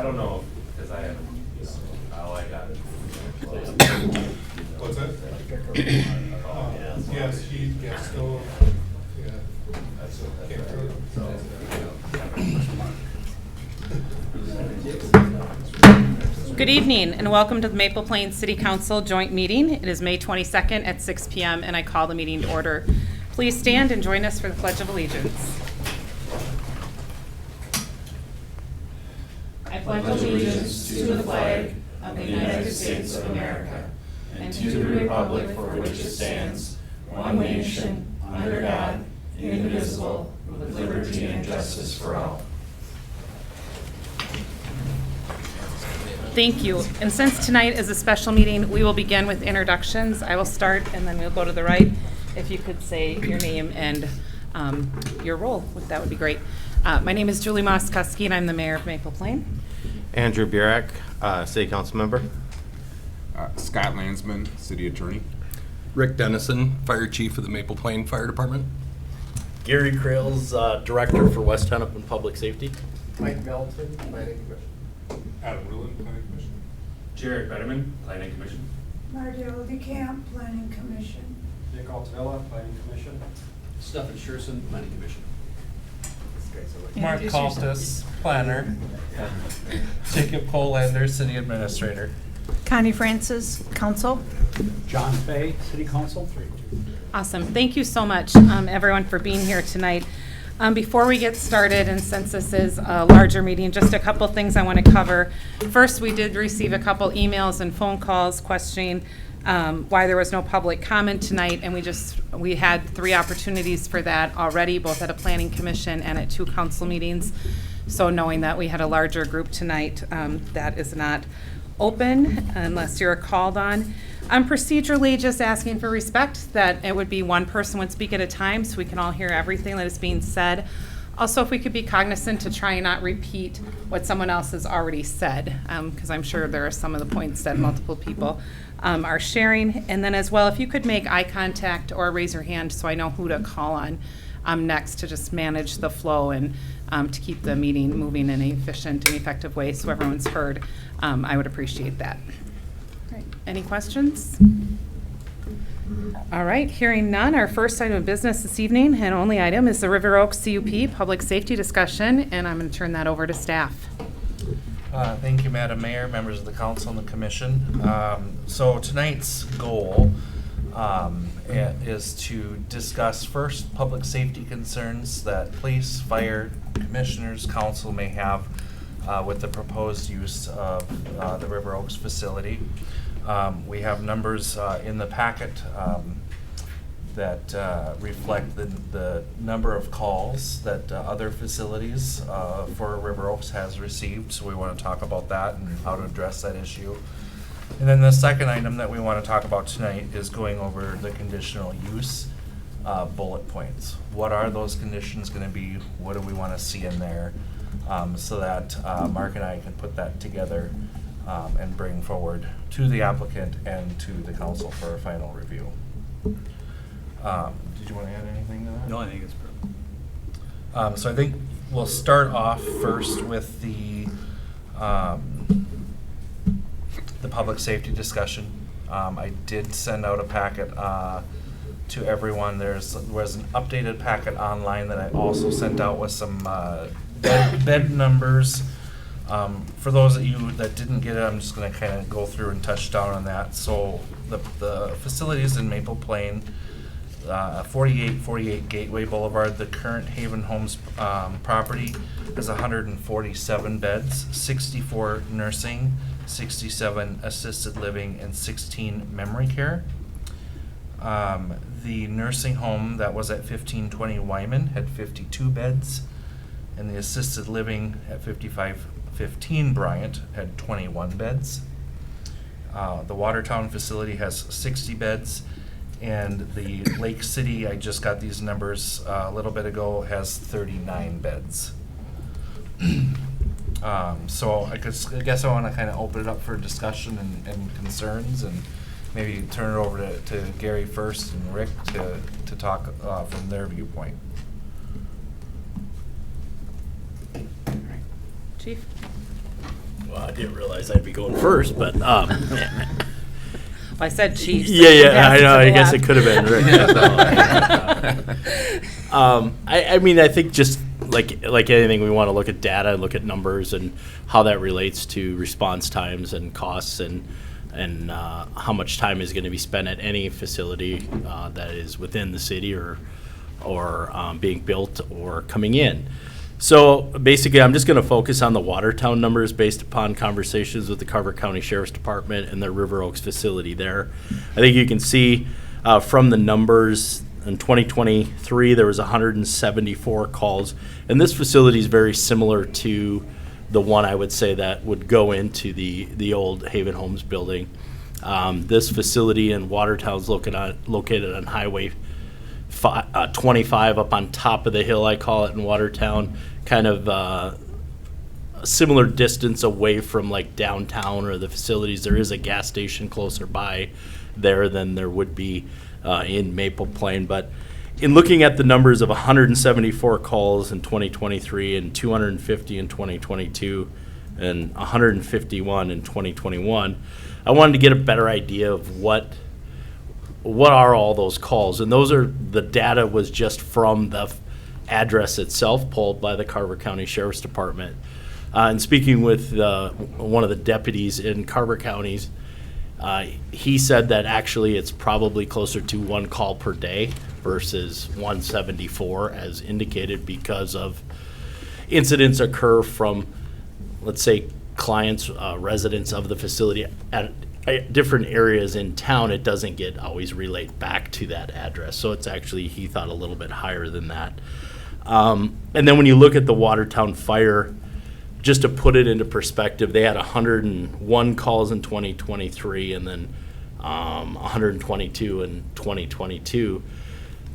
don't know, because I haven't, oh, I got it. What's that? Yes, he gets still, yeah. That's Can't right. tell. Good evening and welcome to the Maple Plains City Council joint meeting. It is May 22nd at 6 p.m. and I call the meeting to order. Please stand and join us for the Pledge of Allegiance. I pledge allegiance to the flag of the United States of America and to the republic for which it stands, one nation, under God, indivisible, with liberty and justice for all. Thank you. And since tonight is a special meeting, we will begin with introductions. I will start and then we'll go to the right. If you could say your name and your role, that would be great. My name is Julie Moskowski and I'm the mayor of Maple Plain. Andrew Burek, City Council member. Scott Landsman, City Attorney. Rick Dennison, Fire Chief of the Maple Plain Fire Department. Gary Krails, Director for West Hennepin Public Safety. Mike Melton, Planning Commission. Adam Rulon, Planning Commission. Jared Betterman, Planning Commission. Mardell DeCamp, Planning Commission. Nick Altavilla, Planning Commission. Stephen Scherson, Planning Commission. Mark Caltis, planner. Jacob Colander, city administrator. Connie Francis, Council. John Fay, City Council. Awesome. Thank you so much, everyone, for being here tonight. Before we get started, and since this is a larger meeting, just a couple things I want to cover. First, we did receive a couple emails and phone calls questioning why there was no public comment tonight, and we had 3 opportunities for that already, both at a planning commission and at 2 council meetings. So knowing that we had a larger group tonight, that is not open unless you're called on. I'm procedurally just asking for respect, that it would be one person would speak at a time so we can all hear everything that is being said. Also, if we could be cognizant to try and not repeat what someone else has already said, because I'm sure there are some of the points that multiple people are sharing. And then as well, if you could make eye contact or raise your hand so I know who to call on next to just manage the flow and to keep the meeting moving in an efficient and effective way so everyone's heard, I would appreciate that. All right. Any questions? All right, hearing none, our first item of business this evening and only item is the River Oaks CUP Public Safety Discussion, and I'm going to turn that over to staff. Thank you, Madam Mayor, members of the council and the commission. So tonight's goal is to discuss first public safety concerns that police, fire, commissioners, council may have with the proposed use of the River Oaks facility. We have numbers in the packet that reflect the number of calls that other facilities for River Oaks has received. So we want to talk about that and how to address that issue. And then the second item that we want to talk about tonight is going over the conditional use bullet points. What are those conditions going to be? What do we want to see in there? So that Mark and I can put that together and bring forward to the applicant and to the council for a final review. Did you want to add anything to that? No, I think it's perfect. So I think we'll start off first with the public safety discussion. I did send out a packet to everyone. There was an updated packet online that I also sent out with some bed numbers. For those of you that didn't get it, I'm just going to kind of go through and touch down on that. So the facilities in Maple Plain, 4848 Gateway Boulevard, the current Haven Homes property has 147 beds, 64 nursing, 67 assisted living, and 16 memory care. The nursing home that was at 1520 Wyman had 52 beds, and the assisted living at 5515 Bryant had 21 beds. The Watertown facility has 60 beds, and the Lake City, I just got these numbers a little bit ago, has 39 beds. So I guess I want to kind of open it up for discussion and concerns, and maybe turn it over to Gary first and Rick to talk from their viewpoint. Chief? Well, I didn't realize I'd be going first, but, I said chief. so yeah, you can yeah, pass I to know, the I guess left. it could have been Rick. I mean, I think just like anything, we want to look at data and look at numbers and how that relates to response times and costs and how much time is going to be spent at any facility that is within the city or being built or coming in. So basically, I'm just going to focus on the Watertown numbers based upon conversations with the Carver County Sheriff's Department and their River Oaks facility there. I think you can see from the numbers in 2023, there was 174 calls. And this facility is very similar to the one I would say that would go into the old Haven Homes building. This facility in Watertown is located on Highway 25 up on top of the hill, I call it, in Watertown, kind of a similar distance away from like downtown or the facilities. There is a gas station closer by there than there would be in Maple Plain. But in looking at the numbers of 174 calls in 2023 and 250 in 2022 and 151 in 2021, I wanted to get a better idea of what are all those calls. And those are, the data was just from the address itself pulled by the Carver County Sheriff's Department. And speaking with one of the deputies in Carver Counties, he said that actually it's probably closer to 1 call per day versus 174 as indicated, because of incidents occur from, let's say, clients, residents of the facility at different areas in town. It doesn't get always relayed back to that address. So it's actually, he thought, a little bit higher than that. And then when you look at the Watertown fire, just to put it into perspective, they had 101 calls in 2023 and then 122 in 2022.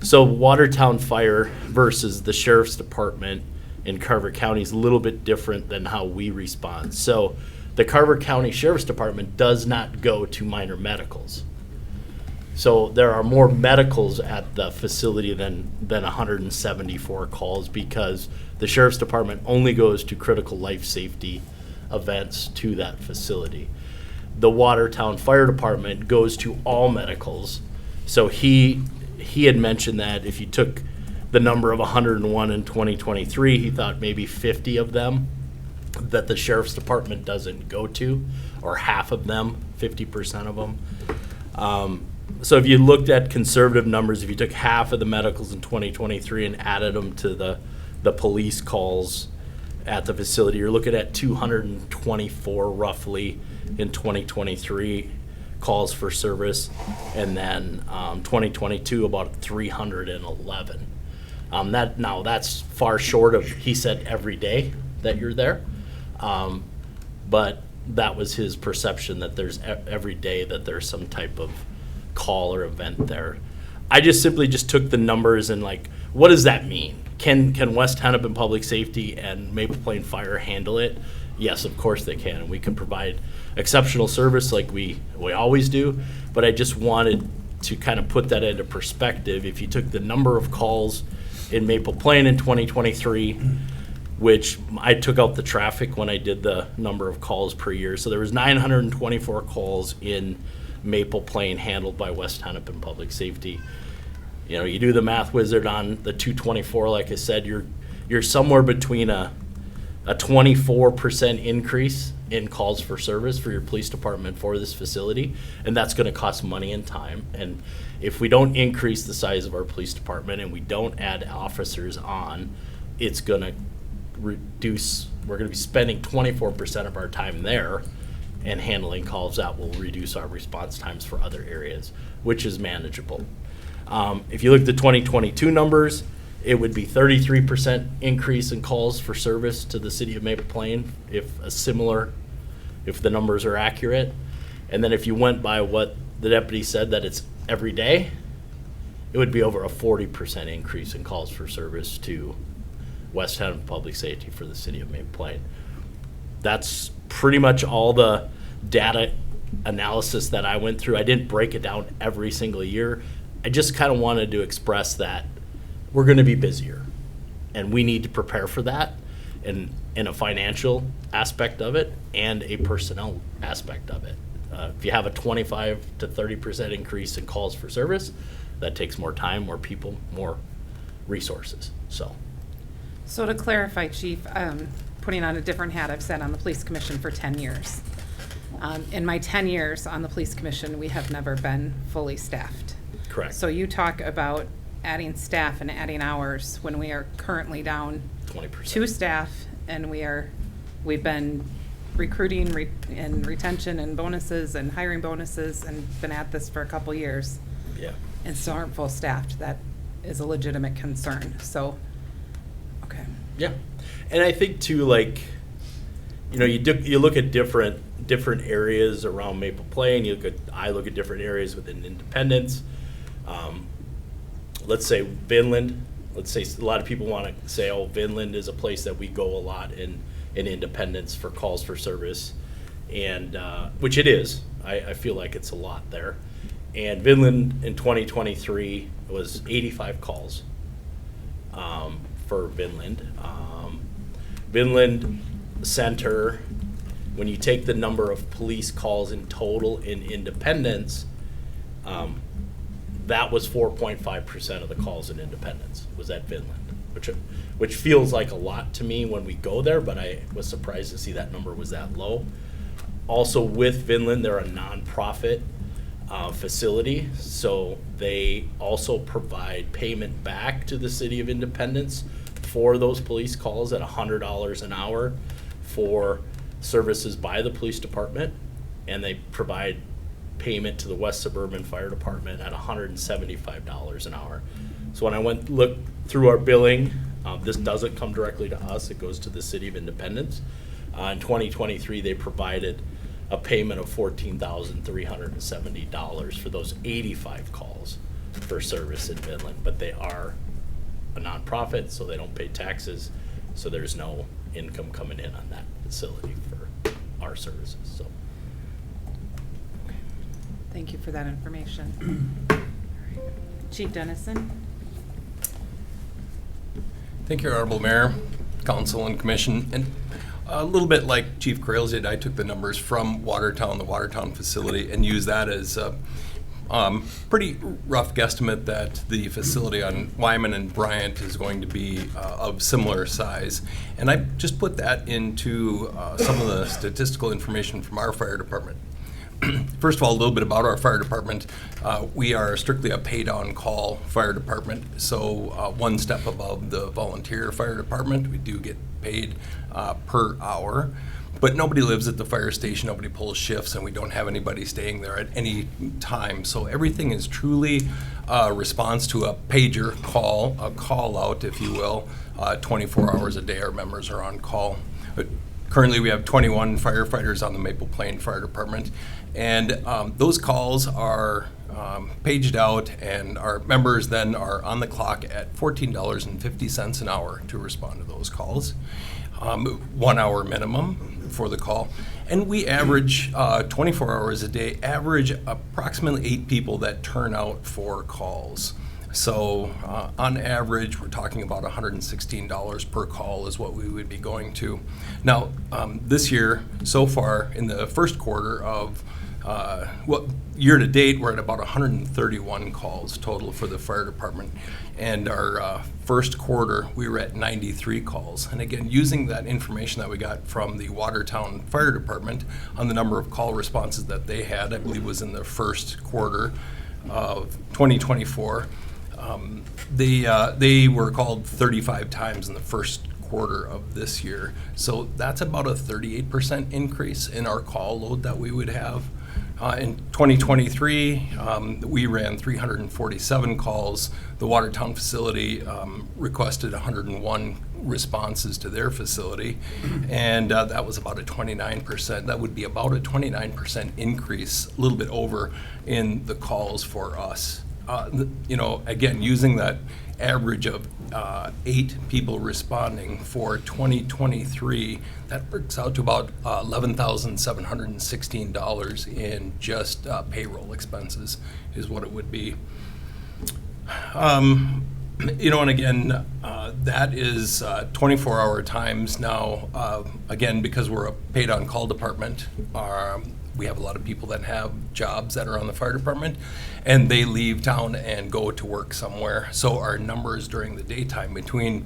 So Watertown fire versus the Sheriff's Department in Carver County is a little bit different than how we respond. So the Carver County Sheriff's Department does not go to minor medicals. So there are more medicals at the facility than 174 calls, because the Sheriff's Department only goes to critical life safety events to that facility. The Watertown Fire Department goes to all medicals. So he had mentioned that if you took the number of 101 in 2023, he thought maybe 50 of them that the Sheriff's Department doesn't go to, or half of them, 50% of them. So if you looked at conservative numbers, if you took half of the medicals in 2023 and added them to the police calls at the facility, you're looking at 224 roughly in 2023 calls for service, and then 2022 about 311. That's far short of, he said, every day that you're there, but that was his perception, that there's every day that there's some type of call or event there. I just simply took the numbers and like, what does that mean? Can West Hennepin Public Safety and Maple Plain Fire handle it? Yes, of course they can, and we can provide exceptional service like we always do. But I just wanted to kind of put that into perspective. If you took the number of calls in Maple Plain in 2023, which I took out the traffic when I did the number of calls per year, so there was 924 calls in Maple Plain handled by West Hennepin Public Safety. You know, you do the math wizard on the 224, like I said, you're somewhere between a 24% increase in calls for service for your police department for this facility, and that's going to cost money and time. And if we don't increase the size of our police department and we don't add officers on, it's going to reduce. We're going to be spending 24% of our time there and handling calls. That will reduce our response times for other areas, which is manageable. If you look at the 2022 numbers, it would be 33% increase in calls for service to the city of Maple Plain if the numbers are accurate. And then if you went by what the deputy said, that it's every day, it would be over a 40% increase in calls for service to West Hennepin Public Safety for the city of Maple Plain. That's pretty much all the data analysis that I went through. I didn't break it down every single year. I just kind of wanted to express that we're going to be busier and we need to prepare for that. And and a financial aspect of it and a personnel aspect of it. If you have a 25 to 30% increase in calls for service, that takes more time, more people, more resources. So So to clarify, Chief, putting on a different hat, I've sat on the police commission for 10 years. In my 10 years on the police commission, we have never been fully staffed. correct. So you talk about adding staff and adding hours when we are currently down 20%. 2 staff, and we've been recruiting and retention and bonuses and hiring bonuses and been at this for a couple years Yeah. and still aren't full staffed. That is a legitimate concern. So, okay. Yeah, and I think too, like, you know, you look at different areas around Maple Plain. I look at different areas within Independence. Let's say Vinland. Let's say a lot of people want to say, oh, Vinland is a place that we go a lot in Independence for calls for service, and which it is. I feel like it's a lot there. And Vinland in 2023 was 85 calls for Vinland. Vinland Center, when you take the number of police calls in total in Independence, that was 4.5% of the calls in Independence was at Vinland, which feels like a lot to me when we go there, but I was surprised to see that number was that low. Also with Vinland, they're a nonprofit facility, so they also provide payment back to the city of Independence for those police calls at $100 an hour for services by the police department, and they provide payment to the West Suburban Fire Department at $175 an hour. So when I look through our billing, this doesn't come directly to us, it goes to the city of Independence. In 2023, they provided a payment of $14,370 for those 85 calls for service in Vinland, but they are a nonprofit, so they don't pay taxes, so there's no income coming in on that facility for our services. So Thank you for that information. Chief Dennison? Thank you, Honorable Mayor, Council, and Commission. And a little bit like Chief Crails did, I took the numbers from Watertown, the Watertown facility, and used that as a pretty rough guesstimate that the facility on Wyman and Bryant is going to be of similar size. And I just put that into some of the statistical information from our fire department. First of all, a little bit about our fire department. We are strictly a paid-on-call fire department, so one step above the volunteer fire department. We do get paid per hour, but nobody lives at the fire station, nobody pulls shifts, and we don't have anybody staying there at any time. So everything is truly a response to a pager call, a call-out, if you will. 24 hours a day our members are on call. But currently, we have 21 firefighters on the Maple Plain Fire Department, and those calls are paged out, and our members then are on the clock at $14.50 an hour to respond to those calls. 1 hour minimum for the call. And we average 24 hours a day, average approximately 8 people that turn out for calls. So on average, we're talking about $116 per call is what we would be going to. Now, this year, so far, in the first quarter of, year to date, we're at about 131 calls total for the fire department. And our first quarter, we were at 93 calls. And again, using that information that we got from the Watertown Fire Department on the number of call responses that they had, I believe was in the first quarter of 2024. They were called 35 times in the first quarter of this year. So that's about a 38% increase in our call load that we would have. In 2023, we ran 347 calls. The Watertown facility requested 101 responses to their facility, and that was about a 29%. That would be about a 29% increase, a little bit over, in the calls for us. You know, again, using that average of 8 people responding for 2023, that works out to about $11,716 in just payroll expenses is what it would be. You know, and again, That is 24-hour times now. Again, because we're a paid-on-call department, we have a lot of people that have jobs that are on the fire department, and they leave town and go to work somewhere. So our numbers during the daytime between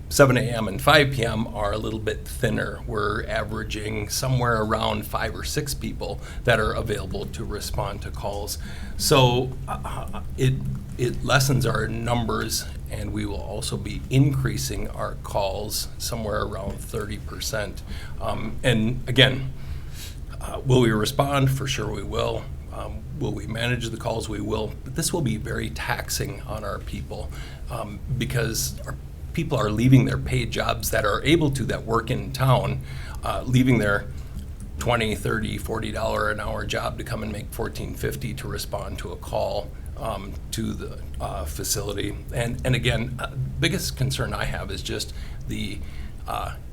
7 a.m. and 5 p.m. are a little bit thinner. We're averaging somewhere around 5 or 6 people that are available to respond to calls. So it lessens our numbers, and we will also be increasing our calls somewhere around 30%. And again, will we respond? For sure we will. Will we manage the calls? We will. But this will be very taxing on our people because our people are leaving their paid jobs that are able to, that work in town, leaving their $20, $30, $40 an hour job to come and make $14.50 to respond to a call to the facility. And again, biggest concern I have is just the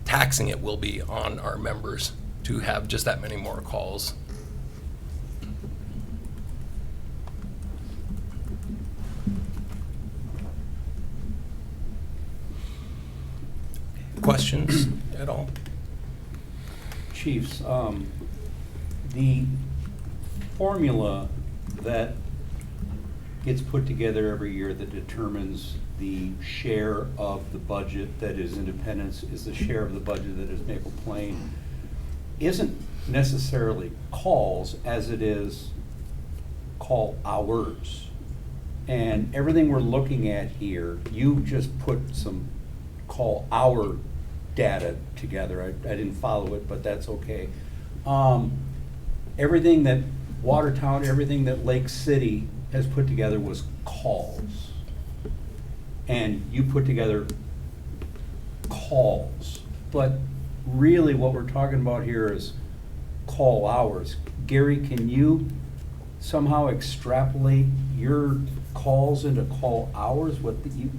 taxing it will be on our members to have just that many more calls. Questions at all? Chiefs, the formula that gets put together every year that determines the share of the budget that is Independence is the share of the budget that is Maple Plain isn't necessarily calls as it is call hours. And everything we're looking at here, you just put some call hour data together. I didn't follow it, but that's okay. Everything that Watertown, everything that Lake City has put together was calls. And you put together calls. But really what we're talking about here is call hours. Gary, can you somehow extrapolate your calls into call hours? What you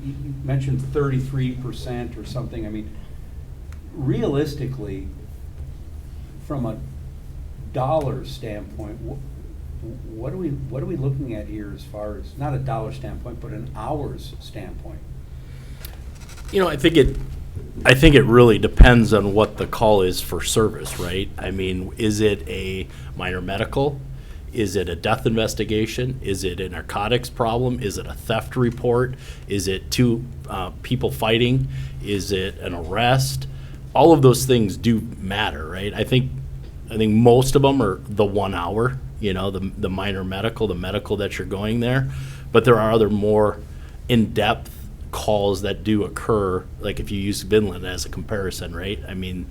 mentioned 33% or something. I mean, realistically, from a dollar standpoint, what are we looking at here as far as not a dollar standpoint, but an hours standpoint? You know, I think it really depends on what the call is for service, right? I mean, is it a minor medical? Is it a death investigation? Is it a narcotics problem? Is it a theft report? Is it two people fighting? Is it an arrest? All of those things do matter, right? I think most of them are the 1 hour, you know, the minor medical, the medical that you're going there. But there are other more in-depth calls that do occur, like if you use Vinland as a comparison, right? I mean,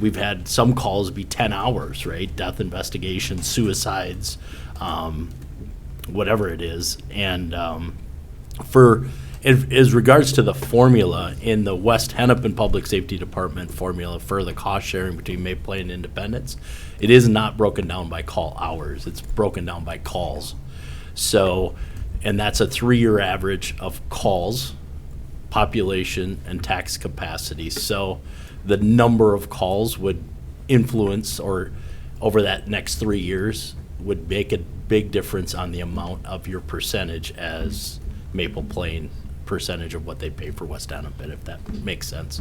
we've had some calls be 10 hours, right? Death investigations, suicides, whatever it is. And as regards to the formula in the West Hennepin Public Safety Department formula for the cost sharing between Maple Plain and Independence, it is not broken down by call hours. It's broken down by calls. So, and that's a 3-year average of calls, population, and tax capacity. So the number of calls would influence, or over that next 3 years, would make a big difference on the amount of your percentage as Maple Plain percentage of what they pay for West Hennepin, if that makes sense.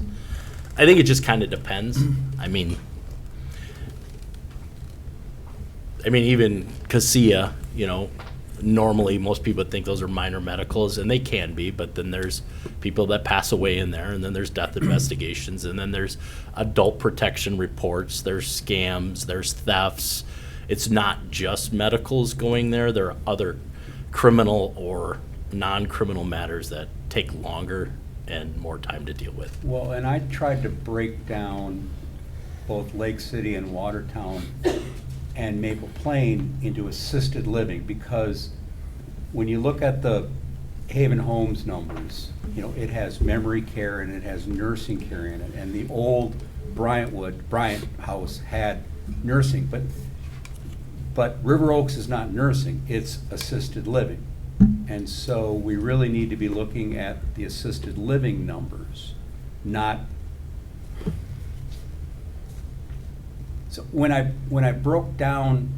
I think it just kind of depends. I mean, even CASIA, you know, normally most people think those are minor medicals, and they can be, but then there's people that pass away in there, and then there's death investigations, and then there's adult protection reports, there's scams, there's thefts. It's not just medicals going there. There are other criminal or non-criminal matters that take longer and more time to deal with. Well, and I tried to break down both Lake City and Watertown and Maple Plain into assisted living, because when you look at the Haven Homes numbers, you know, it has memory care and it has nursing care in it, and the old Bryant House had nursing, but River Oaks is not nursing, it's assisted living. And so we really need to be looking at the assisted living numbers, not. So when I broke down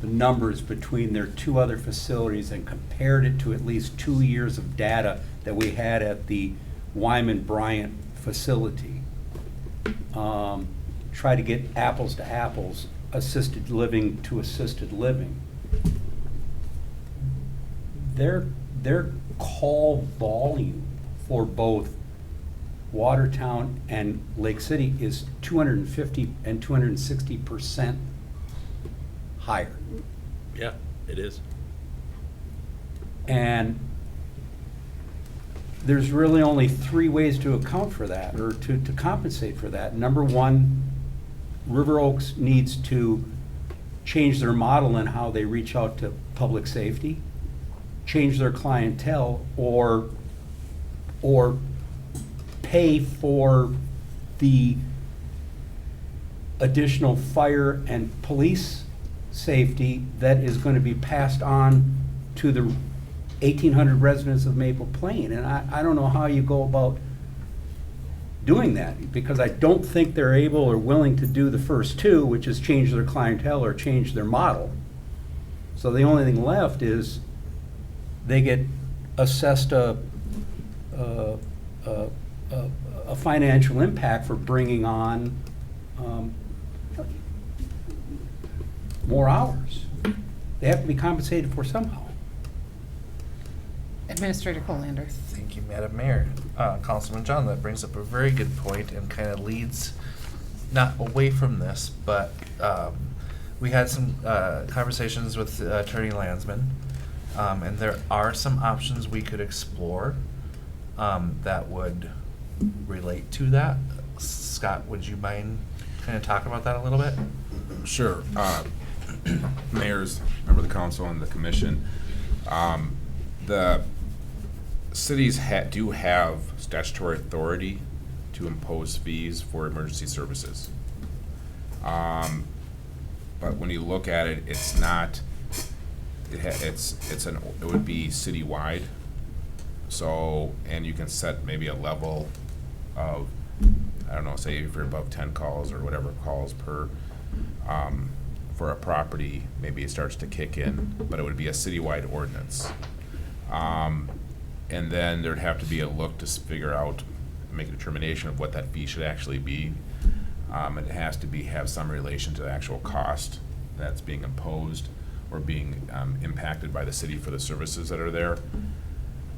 the numbers between their 2 other facilities and compared it to at least 2 years of data that we had at the Wyman Bryant facility, try to get apples to apples, assisted living to assisted living, their call volume for both Watertown and Lake City is 250 and 260% higher. Yeah, it is. And there's really only three ways to account for that, or to compensate for that. Number one, River Oaks needs to change their model in how they reach out to public safety, change their clientele, or pay for the additional fire and police safety that is going to be passed on to the 1,800 residents of Maple Plain. And I don't know how you go about doing that, because I don't think they're able or willing to do the first two, which is change their clientele or change their model. So the only thing left is they get assessed a financial impact for bringing on more hours. They have to be compensated for somehow. Administrator Colander. Thank you, Madam Mayor. Councilman John, that brings up a very good point and kind of leads not away from this, but we had some conversations with Attorney Landsman, and there are some options we could explore that would relate to that. Scott, would you mind kind of talking about that a little bit? Sure. Mayors, member of the council and the commission, the cities do have statutory authority to impose fees for emergency services. But when you look at it, it's not, it would be citywide. So, and you can set maybe a level of, I don't know, say if you're above 10 calls or whatever calls per, for a property, maybe it starts to kick in, but it would be a citywide ordinance. And then there'd have to be a look to figure out, make a determination of what that fee should actually be. It has to have some relation to the actual cost that's being imposed or being impacted by the city for the services that are there.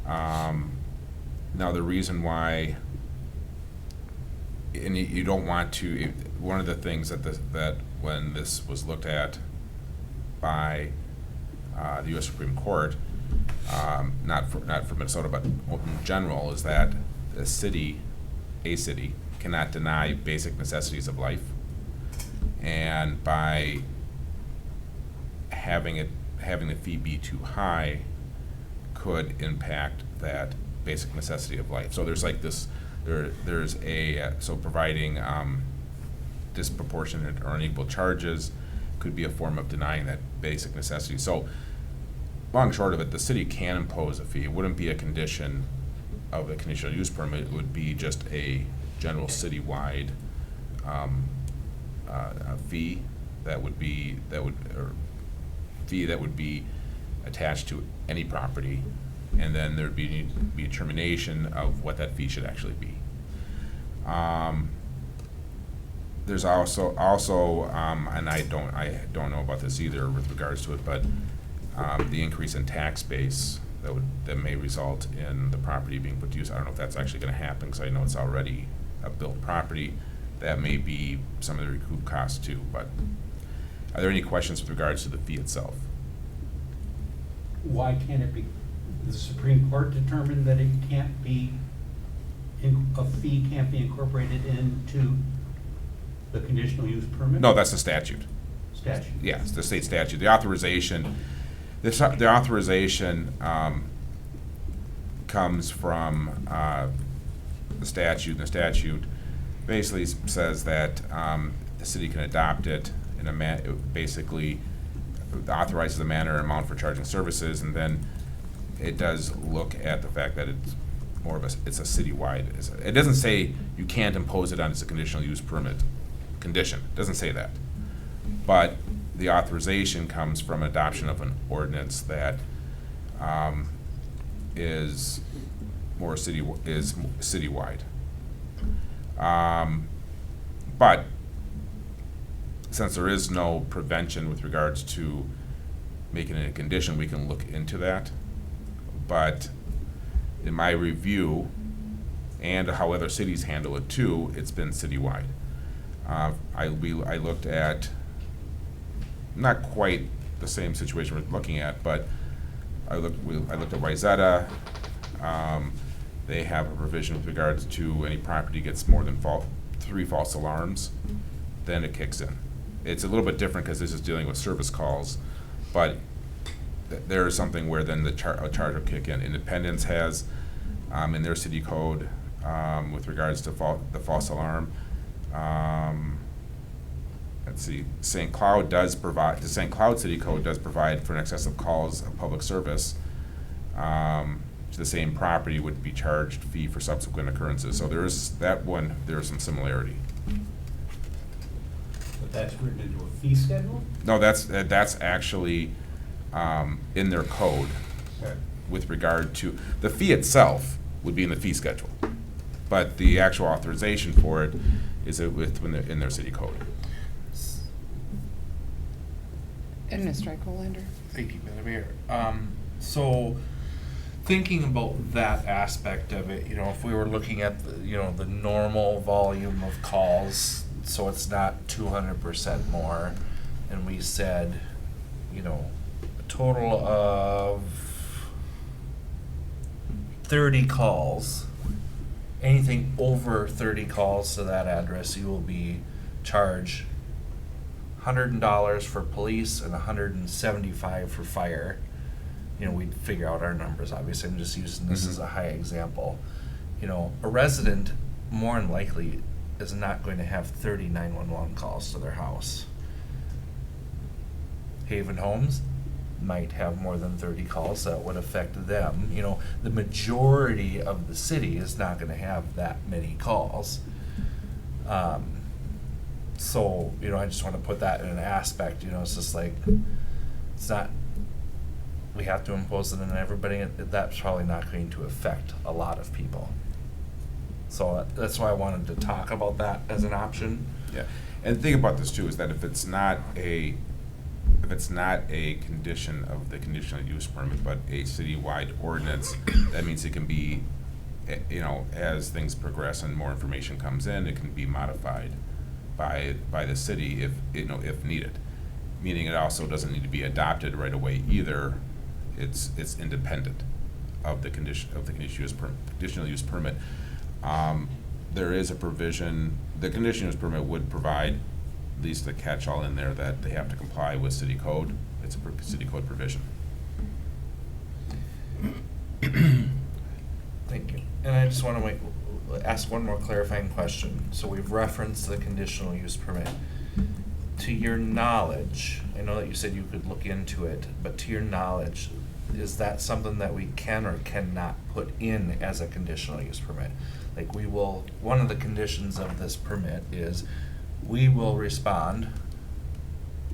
Now, the reason why, and you don't want to, one of the things that when this was looked at by the U.S. Supreme Court, not for Minnesota, but in general, is that a city cannot deny basic necessities of life, and by having the fee be too high could impact that basic necessity of life. So there's like this, there's a, so providing disproportionate or unequal charges could be a form of denying that basic necessity. So long and short of it, the city can impose a fee. It wouldn't be a condition of a conditional use permit. It would be just a general citywide fee that would be attached to any property, and then there'd be a determination of what that fee should actually be. There's also, and I don't know about this either with regards to it, but the increase in tax base that may result in the property being put to use. I don't know if that's actually going to happen, because I know it's already a built property. That may be some of the recoup costs too. But are there any questions with regards to the fee itself? Why can't it be, the Supreme Court determined that it can't be, a fee can't be incorporated into the conditional use permit? No, that's the statute. Statute. Yes, the state statute. The authorization, the authorization comes from the statute. And the statute basically says that the city can adopt it in a basically authorizes the manner and amount for charging services, and then it does look at the fact that it's more of it's a citywide. It doesn't say you can't impose it on as a conditional use permit condition. It doesn't say that. But the authorization comes from adoption of an ordinance that is more citywide. But since there is no prevention with regards to making it a condition, we can look into that. But in my review, and how other cities handle it too, it's been citywide. I looked at, not quite the same situation we're looking at, but I looked at Wayzata. They have a provision with regards to any property gets more than 3 false alarms, then it kicks in. It's a little bit different because this is dealing with service calls, but there is something where then the charge will kick in. Independence has in their city code with regards to the false alarm. Let's see, St. Cloud does provide, the St. Cloud City Code does provide for an excess of calls of public service. To the same property would be charged fee for subsequent occurrences. So there is that one, there is some similarity. But that's written into a fee schedule? No, that's actually in their code with regard to, the fee itself would be in the fee schedule. But the actual authorization for it is in their city code. Administrator Colander. Thank you, Madam Mayor. So, thinking about that aspect of it, if we were looking at the normal volume of calls, so it's not 200% more, and we said, a total of 30 calls, anything over 30 calls to that address, you will be charged $100 for police and $175 for fire. We'd figure out our numbers, obviously. I'm just using this as a high example. A resident more than likely is not going to have 30 911 calls to their house. Haven Homes might have more than 30 calls that would affect them. The majority of the city is not going to have that many calls. So, I just want to put that in an aspect, it's just like, it's not, we have to impose it on everybody, that's probably not going to affect a lot of people. So that's why I wanted to talk about that as an option. Yeah, and the thing about this too is that if it's not a condition of the conditional use permit, but a citywide ordinance, that means it can be, as things progress and more information comes in, it can be modified by the city if needed. Meaning it also doesn't need to be adopted right away either. It's independent of the conditional use permit. There is a provision, the conditional use permit would provide at least a catch-all in there that they have to comply with city code. It's a city code provision. Thank you. And I just want to ask one more clarifying question. So we've referenced the conditional use permit. To your knowledge, I know that you said you could look into it, but to your knowledge, is that something that we can or cannot put in as a conditional use permit? Like one of the conditions of this permit is we will respond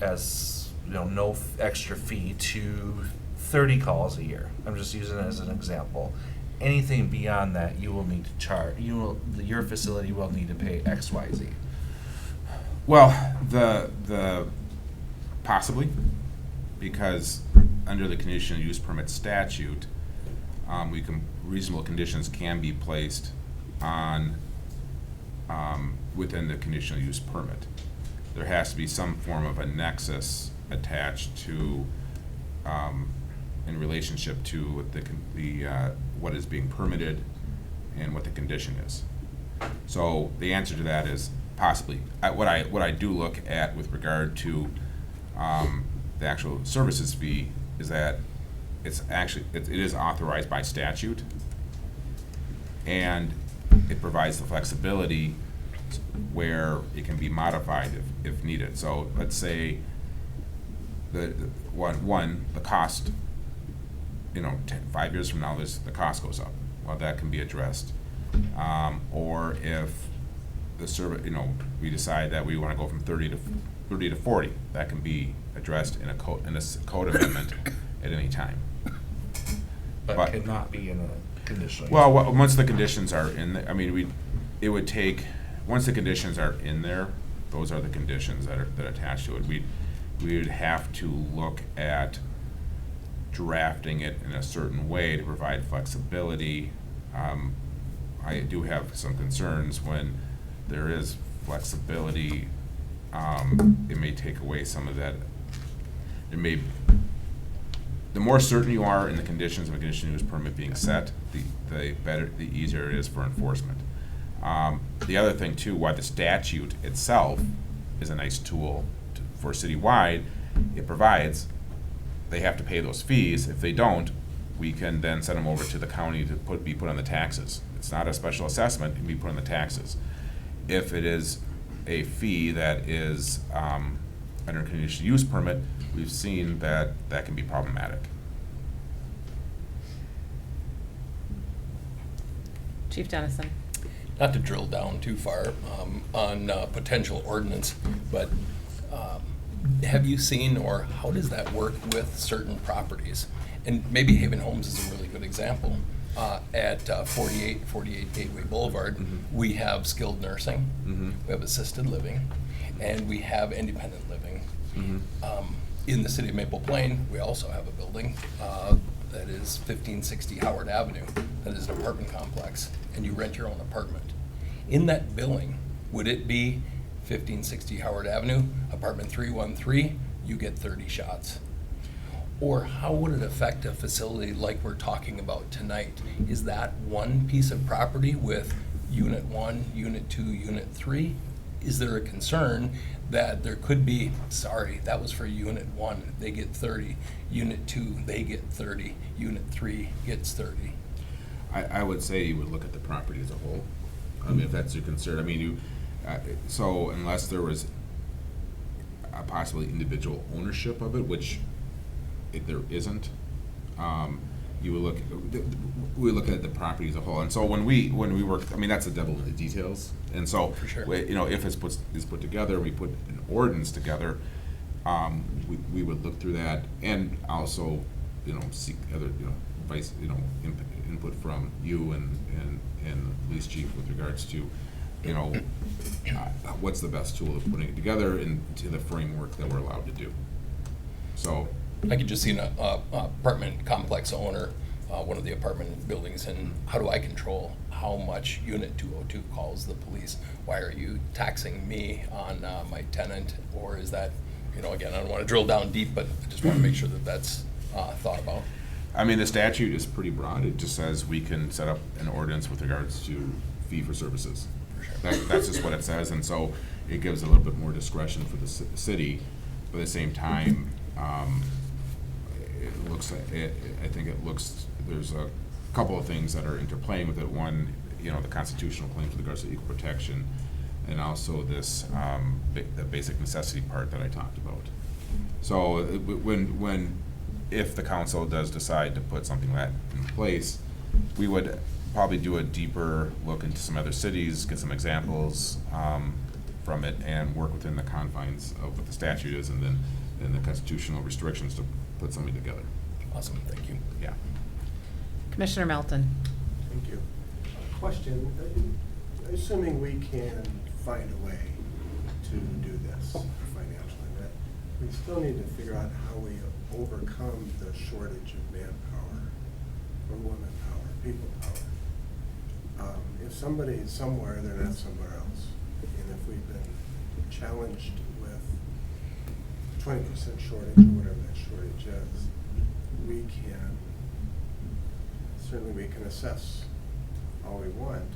as, no extra fee to 30 calls a year. I'm just using it as an example. Anything beyond that, you will need to charge, your facility will need to pay X, Y, Z. Well, the possibly, because under the conditional use permit statute, reasonable conditions can be placed on within the conditional use permit. There has to be some form of a nexus attached to in relationship to the what is being permitted and what the condition is. So the answer to that is possibly. What I do look at with regard to the actual services fee is that it is authorized by statute, and it provides the flexibility where it can be modified if needed. So let's say the cost, 5 years from now, the cost goes up. Well, that can be addressed. Or if the service, we decide that we want to go from 30 to 40, that can be addressed in a code amendment at any time. But cannot be in a conditionally? Well, once the conditions are in, I mean, it would take, once the conditions are in there, those are the conditions that attach to it. We would have to look at drafting it in a certain way to provide flexibility. I do have some concerns when there is flexibility. It may take away some of that. It may, the more certain you are in the conditions of a conditional use permit being set, the better, the easier it is for enforcement. The other thing too, why the statute itself is a nice tool for citywide, it provides they have to pay those fees. If they don't, we can then send them over to the county to be put on the taxes. It's not a special assessment, it can be put on the taxes. If it is a fee that is under a conditional use permit, we've seen that that can be problematic. Chief Dennison. Not to drill down too far on potential ordinance, but have you seen, or how does that work with certain properties? And maybe Haven Homes is a really good example. At 48 Gateway Boulevard, we have skilled nursing, we have assisted living, and we have independent living. In the city of Maple Plain, we also have a building that is 1560 Howard Avenue, that is an apartment complex, and you rent your own apartment. In that billing, would it be 1560 Howard Avenue, apartment 313, you get 30 shots? Or how would it affect a facility like we're talking about tonight? Is that one piece of property with unit 1, unit 2, unit 3? Is there a concern that there could be, sorry, that was for unit 1, they get 30, unit 2, they get 30, unit 3 gets 30? I would say you would look at the property as a whole. I mean, if that's your concern. I mean, so unless there was a possibly individual ownership of it, which if there isn't, you would look at the property as a whole. And so when we work, I mean, that's the devil in the details. And so, For sure. you know, if it's put together, we put an ordinance together, we would look through that and also, you know, seek other, you know, advice, you know, input from you and the police chief with regards to, you know, what's the best tool of putting it together into the framework that we're allowed to do. So. I could just see an apartment complex owner, one of the apartment buildings, and how do I control how much Unit 202 calls the police? Why are you taxing me on my tenant? Or is that, you know, again, I don't want to drill down deep, but I just want to make sure that that's thought about. I mean, the statute is pretty broad. It just says we can set up an ordinance with regards to fee for services. For sure. That's just what it says, and so it gives a little bit more discretion for the city, but at the same time, it looks, I think it looks, there's a couple of things that are interplaying with it. One, you know, the constitutional claims with regards to equal protection, and also this, the basic necessity part that I talked about. So if the council does decide to put something like that in place, we would probably do a deeper look into some other cities, get some examples from it, and work within the confines of what the statute is, and then the constitutional restrictions to put something together. Awesome, thank you. Yeah. Commissioner Melton. Thank you. Question, assuming we can find a way to do this financially, but we still need to figure out how we overcome the shortage of manpower, or woman power, people power. If somebody's somewhere, they're not somewhere else. And if we've been challenged with 20% shortage, or whatever that shortage is, certainly we can assess all we want,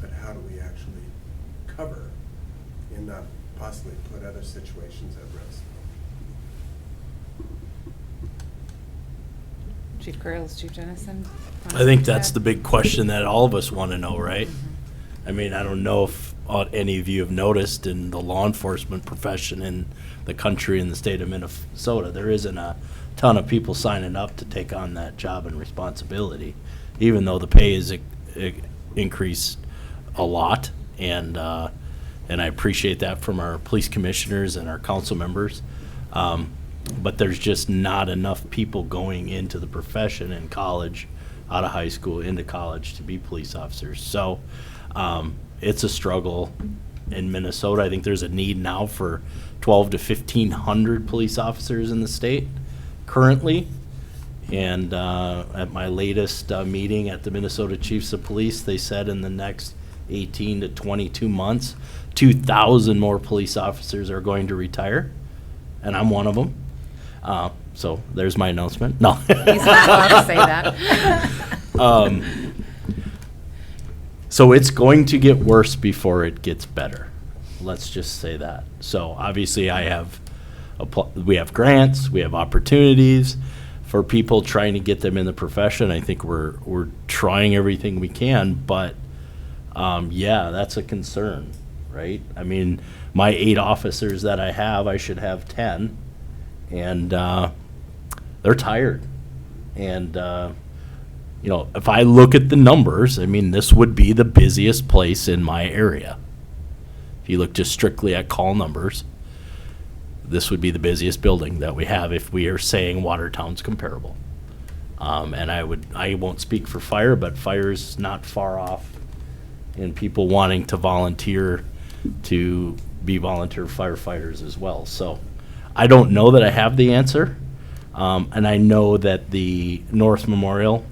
but how do we actually cover and not possibly put other situations at risk? Chief Grills, Chief Jennison. I think that's the big question that all of us want to know, right? I mean, I don't know if any of you have noticed in the law enforcement profession in the country and the state of Minnesota, there isn't a ton of people signing up to take on that job and responsibility, even though the pay is increased a lot, and I appreciate that from our police commissioners and our council members. But there's just not enough people going into the profession in college out of high school into college to be police officers. So it's a struggle in Minnesota. I think there's a need now for 12 to 1,500 police officers in the state currently. And at my latest meeting at the Minnesota Chiefs of Police, they said in the next 18 to 22 months, 2,000 more police officers are going to retire, and I'm one of them. So there's my announcement. No. He's not allowed to say that. So it's going to get worse before it gets better. Let's just say that. So obviously we have grants, we have opportunities for people trying to get them in the profession. I think we're trying everything we can, but yeah, that's a concern, right? I mean, my 8 officers that I have, I should have 10, and they're tired. And you know, if I look at the numbers, I mean, this would be the busiest place in my area. If you look just strictly at call numbers, this would be the busiest building that we have if we are saying Watertown's comparable. And I won't speak for fire, but fire's not far off in people wanting to volunteer to be volunteer firefighters as well. So I don't know that I have the answer. And I know that the North Memorial,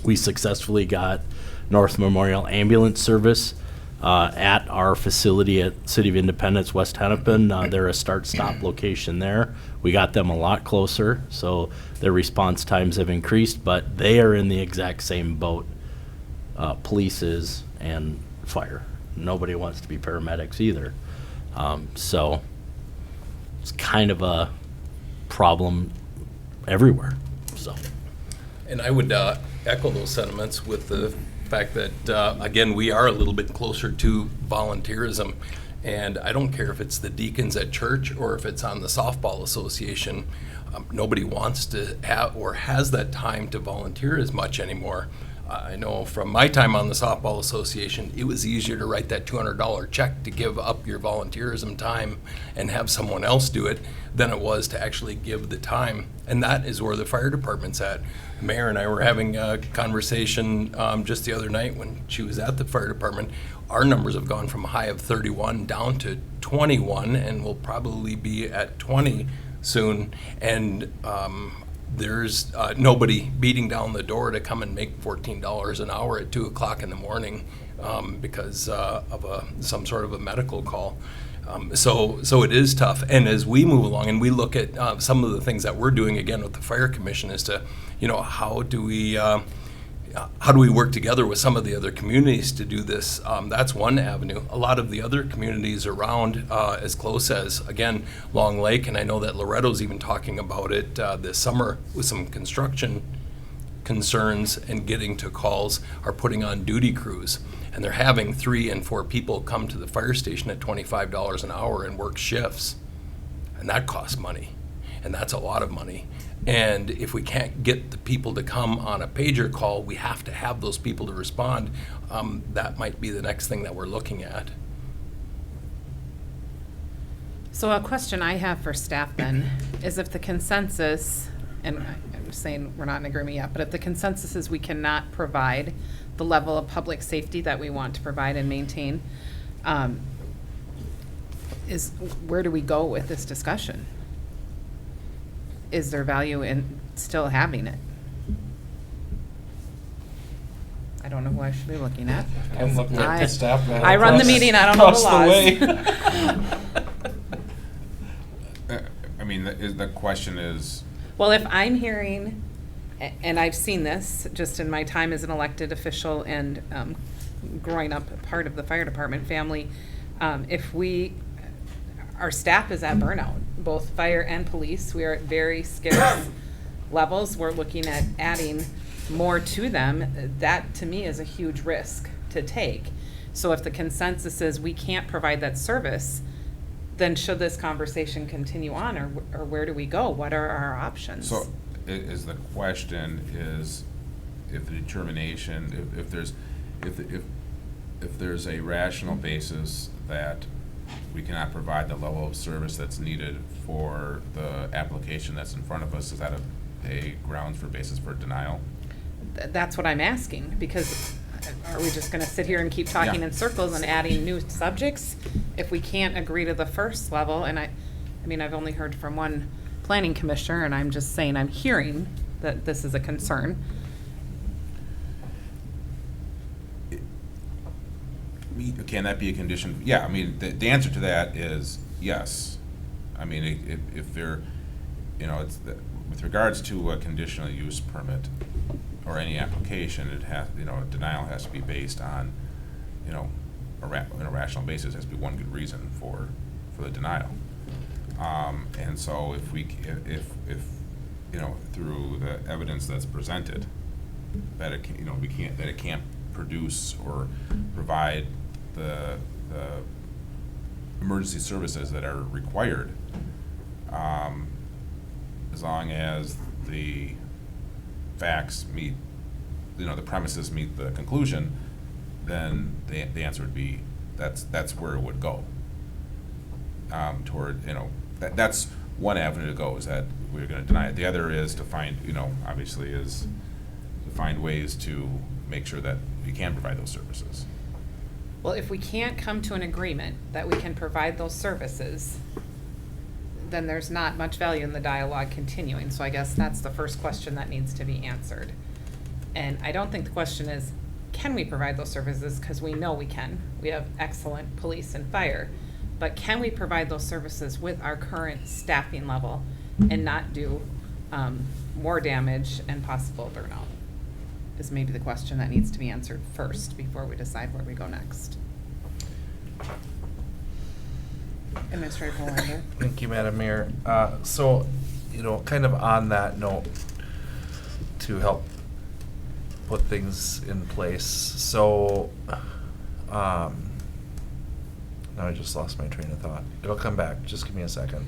we successfully got North Memorial Ambulance Service at our facility at City of Independence, West Hennepin. They're a start-stop location there. We got them a lot closer, so their response times have increased, but they are in the exact same boat police is and fire. Nobody wants to be paramedics either. So it's kind of a problem everywhere, so. And I would echo those sentiments with the fact that, again, we are a little bit closer to volunteerism. And I don't care if it's the deacons at church or if it's on the softball association. Nobody wants to have or has that time to volunteer as much anymore. I know from my time on the softball association, it was easier to write that $200 check to give up your volunteerism time and have someone else do it than it was to actually give the time. And that is where the fire department's at. The mayor and I were having a conversation just the other night when she was at the fire department. Our numbers have gone from a high of 31 down to 21, and we'll probably be at 20 soon. And there's nobody beating down the door to come and make $14 an hour at 2 o'clock in the morning because of some sort of a medical call. So it is tough. And as we move along and we look at some of the things that we're doing again with the fire commission is to, you know, how do we work together with some of the other communities to do this? That's one avenue. A lot of the other communities around, as close as, again, Long Lake, and I know that Loretto's even talking about it this summer with some construction concerns and getting to calls, are putting on duty crews. And they're having 3 and 4 people come to the fire station at $25 an hour and work shifts. And that costs money. And that's a lot of money. And if we can't get the people to come on a pager call, we have to have those people to respond. That might be the next thing that we're looking at. So a question I have for staff then is if the consensus, and I'm saying we're not in agreement yet, but if the consensus is we cannot provide the level of public safety that we want to provide and maintain, is where do we go with this discussion? Is there value in still having it? I don't know who I should be looking at. I'm looking at the staff. man I run the across- meeting, I don't know the across laws. I mean, the question is, Well, if I'm hearing, and I've seen this just in my time as an elected official and growing up a part of the fire department family, our staff is at burnout, both fire and police. We are at very scarce levels. We're looking at adding more to them. That, to me, is a huge risk to take. So if the consensus is we can't provide that service, then should this conversation continue on, or where do we go? What are our options? so is the question is if the determination, if there's a rational basis that we cannot provide the level of service that's needed for the application that's in front of us, is that a grounds for basis for denial? That's what I'm asking, because are we just gonna sit here and keep talking Yeah. in circles and adding new subjects if we can't agree to the first level? And I mean, I've only heard from one planning commissioner, and I'm just saying, I'm hearing that this is a concern. Can that be a condition? Yeah, I mean, the answer to that is yes. I mean, if there, it's, with regards to a conditional use permit or any application, it has, denial has to be based on, a rational basis. Has to be one good reason for the denial. And so if through the evidence that's presented, that it can, that it can't produce or provide the emergency services that are required, as long as the facts meet, the premises meet the conclusion, then the answer would be, that's where it would go. Toward, that's one avenue to go, is that we're gonna deny it. The other is to find, obviously is to find ways to make sure that we can provide those services. Well, if we can't come to an agreement that we can provide those services, then there's not much value in the dialogue continuing. So I guess that's the first question that needs to be answered. And I don't think the question is, can we provide those services? Because we know we can. We have excellent police and fire. But can we provide those services with our current staffing level and not do more damage and possible burnout? Is maybe the question that needs to be answered first before we decide where we go next. Administrator Polander. Thank you, Madam Mayor. So, kind of on that note, to help put things in place. So, now I just lost my train of thought. It'll come back. Just give me a second.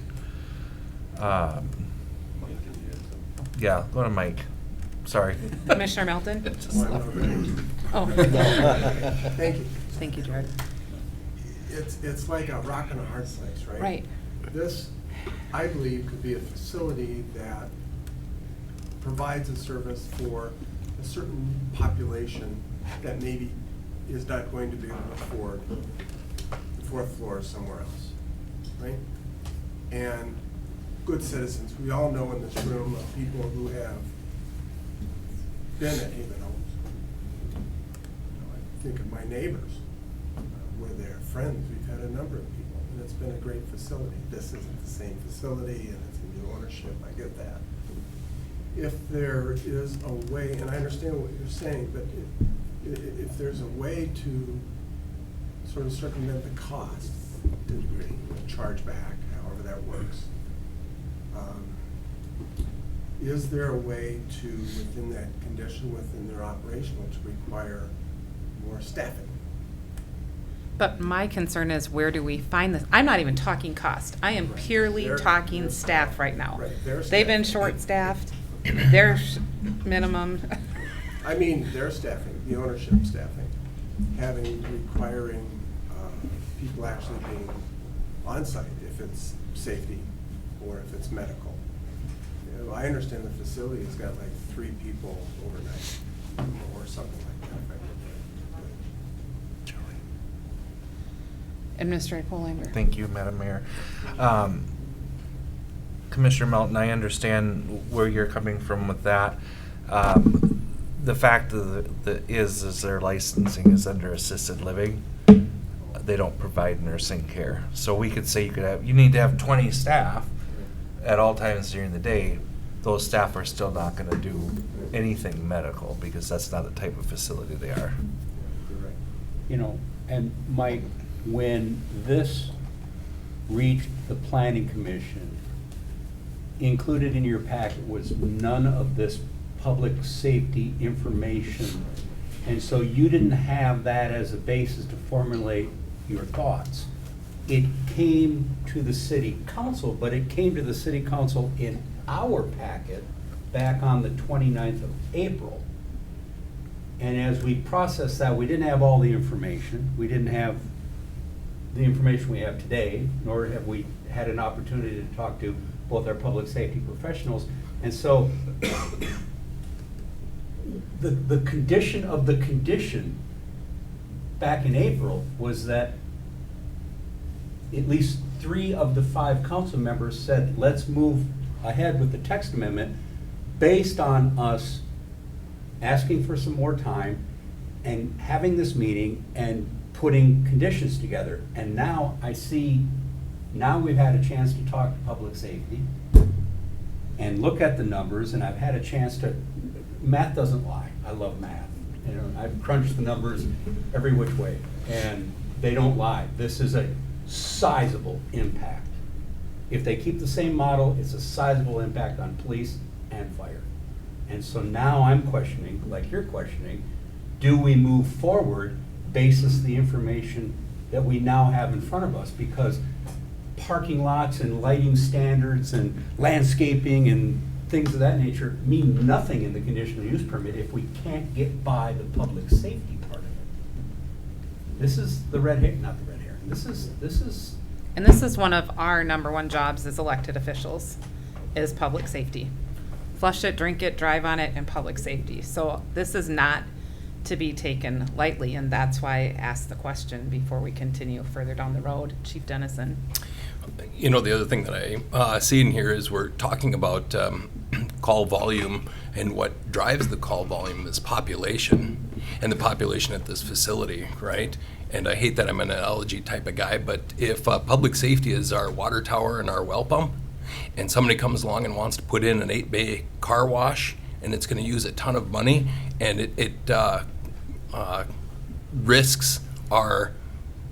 Yeah, go to Mike. Sorry. Commissioner Melton? Oh. Thank you. Thank you, Jared. It's like a rock and a hard place, right? Right. This, I believe, could be a facility that provides a service for a certain population that maybe is not going to be able to afford the fourth floor somewhere else, right? And good citizens, we all know in this room of people who have been at Haven Homes. I think of my neighbors, we're their friends, we've had a number of people, and it's been a great facility. This isn't the same facility, and it's a new ownership, I get that. If there is a way, and I understand what you're saying, but if there's a way to sort of circumvent the cost to a degree, charge back, however that works, is there a way to, within that condition, within their operational, to require more staffing? But my concern is, where do we find this? I'm not even talking cost. I am purely talking staff right now. Right, their They've been staff. short-staffed. They're minimum. I mean, their staffing, the ownership staffing, requiring people actually being on site if it's safety or if it's medical. I understand the facility has got like 3 people overnight or something like that. Administrator Polander. Thank you, Madam Mayor. Commissioner Melton, I understand where you're coming from with that. The fact is their licensing is under assisted living. They don't provide nursing care. So we could say you need to have 20 staff at all times during the day. Those staff are still not going to do anything medical because that's not the type of facility they are. You're right. And Mike, when this reached the planning commission, included in your packet was none of this public safety information. And so you didn't have that as a basis to formulate your thoughts. It came to the city council, but it came to the city council in our packet back on the 29th of April. And as we processed that, we didn't have all the information. We didn't have the information we have today, nor have we had an opportunity to talk to both our public safety professionals. And so the condition of the condition back in April was that at least 3 of the 5 council members said, let's move ahead with the text amendment based on us asking for some more time and having this meeting and putting conditions together. And now I see, now we've had a chance to talk to public safety and look at the numbers, and I've had a chance to, math doesn't lie. I love math. You know, I've crunched the numbers every which way, and they don't lie. This is a sizable impact. If they keep the same model, it's a sizable impact on police and fire. And so now I'm questioning, like you're questioning, do we move forward basis the information that we now have in front of us? Because parking lots and lighting standards and landscaping and things of that nature mean nothing in the conditional use permit if we can't get by the public safety part of it. This is the red hair, not the red hair. This is. And this is one of our number 1 jobs as elected officials, is public safety. Flush it, drink it, drive on it, and public safety. So this is not to be taken lightly, and that's why I asked the question before we continue further down the road. Chief Dennison. You know, the other thing that I see in here is we're talking about call volume, and what drives the call volume is population, and the population at this facility, right? And I hate that I'm an analogy type of guy, but if public safety is our water tower and our well pump, and somebody comes along and wants to put in an 8-bay car wash, and it's going to use a ton of money, and it risks our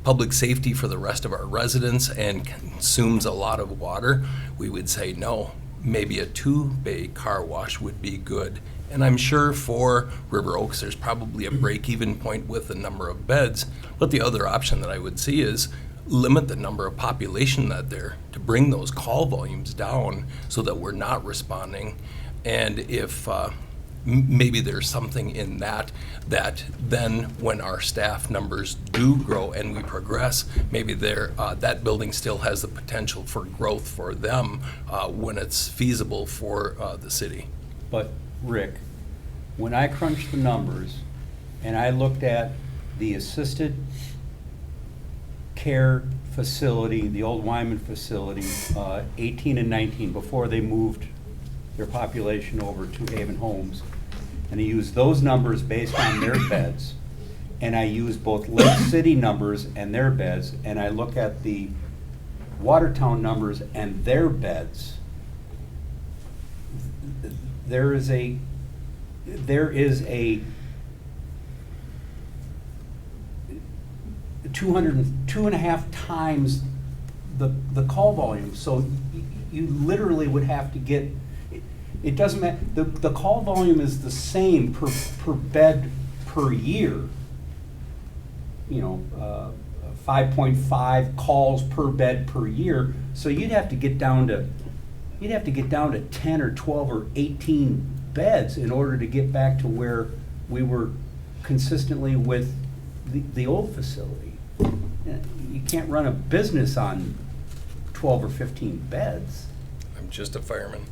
public safety for the rest of our residents and consumes a lot of water, we would say no, maybe a 2-bay car wash would be good. And I'm sure for River Oaks, there's probably a break-even point with the number of beds, but the other option that I would see is limit the number of population that there to bring those call volumes down so that we're not responding. And if maybe there's something in that then when our staff numbers do grow and we progress, maybe that building still has the potential for growth for them when it's feasible for the city. But Rick, when I crunched the numbers and I looked at the assisted care facility, the old Wyman facility, 18 and 19, before they moved their population over to Haven Homes, and I used those numbers based on their beds, and I used both Lake City numbers and their beds, and I look at the Watertown numbers and their beds, there is a 2.5 times the call volume. So you literally would have to get, it doesn't matter, the call volume is the same per bed per year. You know, 5.5 calls per bed per year. So you'd have to get down to 10 or 12 or 18 beds in order to get back to where we were consistently with the old facility. You can't run a business on 12 or 15 beds. I'm just a fireman.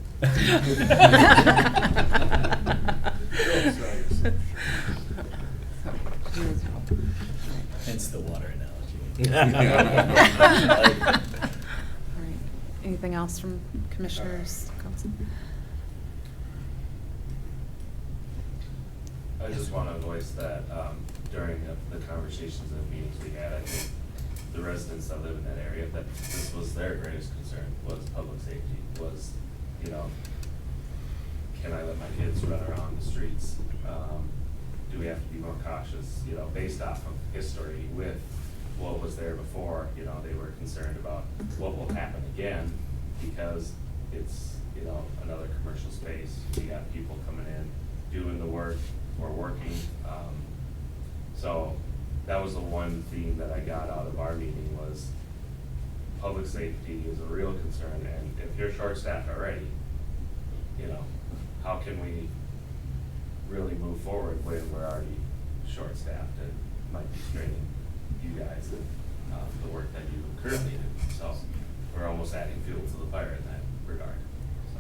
Hence the water analogy. All right. Anything else from commissioners, council? I just want to voice that during the conversations and the meetings we had, I think the residents that live in that area, that this was their greatest concern, was public safety, was, you know, can I let my kids run around the streets? Do we have to be more cautious, you know, based off of history with what was there before? You know, they were concerned about what will happen again because it's, you know, another commercial space. We got people coming in, doing the work, or working. So that was the one theme that I got out of our meeting was public safety is a real concern. And if you're short-staffed already, you know, how can we really move forward when we're already short-staffed and might be straining you guys and the work that you currently do. So we're almost adding fuel to the fire in that regard. So.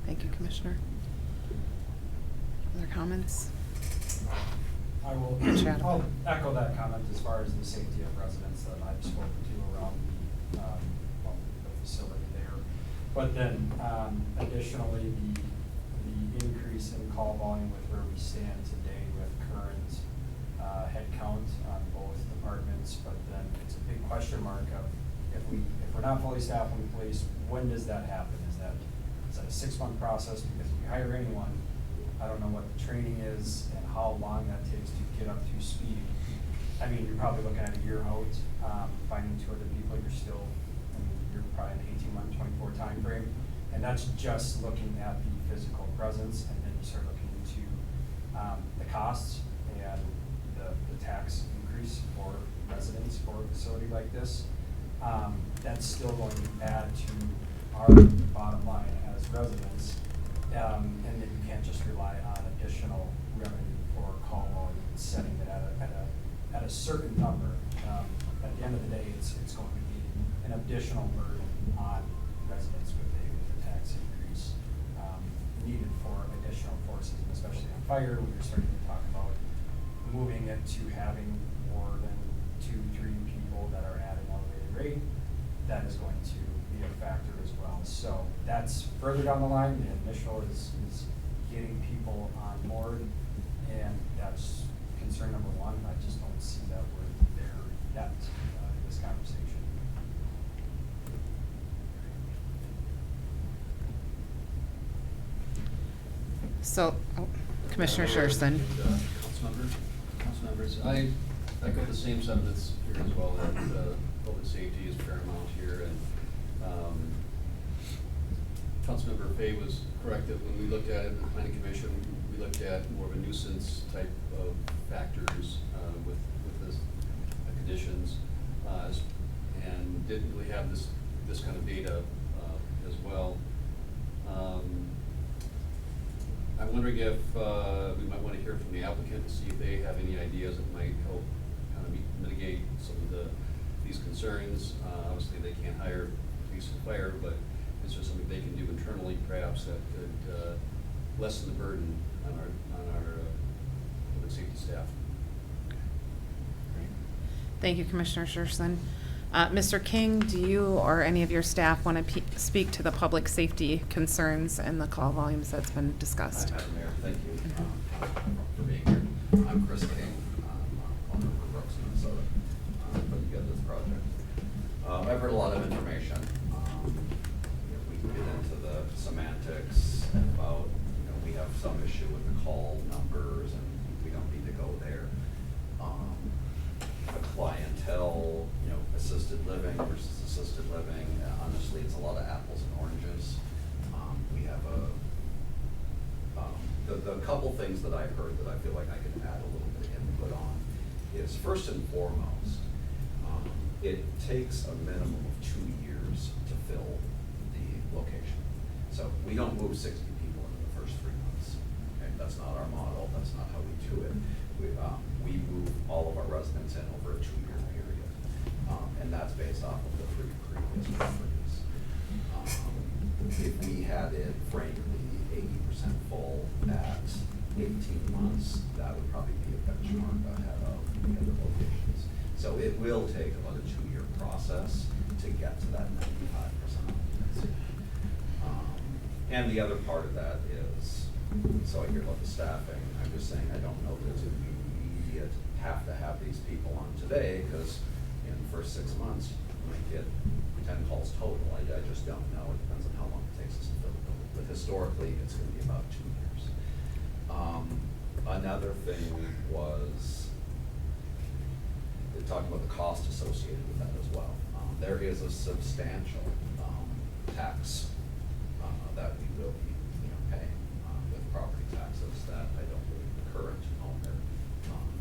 Thank you, Commissioner. other comments? I will, Chad. I'll echo that comment as far as the safety of residents that I've spoken to around the facility there. But then additionally, the increase in call volume with where we stand today with current head count on both departments, but then it's a big question mark of if we're not fully staffed in place, when does that happen? Is that a 6-month process? Because if we hire anyone, I don't know what the training is and how long that takes to get up to speed. I mean, you're probably looking at a year out, finding 2 other people, you're probably in 18-month, 24 time frame. And that's just looking at the physical presence, and then you start looking into the costs and the tax increase for residents for a facility like this. That's still going to add to our bottom line as residents. And then you can't just rely on additional revenue for call volume and setting it at a certain number. At the end of the day, it's going to be an additional burden on residents with the tax increase needed for additional forces, and especially on fire. We were starting to talk about moving it to having more than 2-3 people that are at an elevated rate. That is going to be a factor as well. So that's further down the line. The initial is getting people on board, and that's concern number 1. I just don't see that we're there yet in this conversation. So, Commissioner Sherson. Council members, I echo the same sentiments here as well, that public safety is paramount here, and Councilmember Fay was correct that when we looked at it in the Planning Commission, we looked at more of a nuisance type of factors with this conditions, and didn't really have this kind of data as well. I'm wondering if we might want to hear from the applicant to see if they have any ideas that might help kind of mitigate some of these concerns. Obviously, they can't hire police and fire, but is there something they can do internally, perhaps, that could lessen the burden on our public safety staff? Thank you, Commissioner Sherson. Mr. King, do you or any of your staff want to speak to the public safety concerns and the call volumes that's been discussed? Madam Mayor, thank you for being here. I'm Chris King. I'm owner of Brooks, Minnesota, putting together this project. I've heard a lot of information. We can get into the semantics about, we have some issue with the call numbers, and we don't need to go there. The clientele, assisted living versus assisted living, honestly, it's a lot of apples and oranges. We have the couple things that I've heard that I feel like I can add a little bit of input on is, first and foremost, it takes a minimum of 2 years to fill the location. So we don't move 60 people in the first 3 months. Okay? That's not our model. That's not how we do it. We move all of our residents in over a 2-year period, and that's based off of the 3 previous properties. If we had it, frankly, 80% full at 18 months, that would probably be a benchmark ahead of the other locations. So it will take about a 2-year process to get to that 95% occupancy. And the other part of that is, so I hear about the staffing, I'm just saying I don't know that it's immediate have to have these people on today, because in the first 6 months, you might get 10 calls total. I just don't know. It depends on how long it takes us to fill the building. But historically, it's going to be about 2 years. Another thing was talking about the cost associated with that as well. There is a substantial tax that we will be paying with property taxes that I don't believe the current owner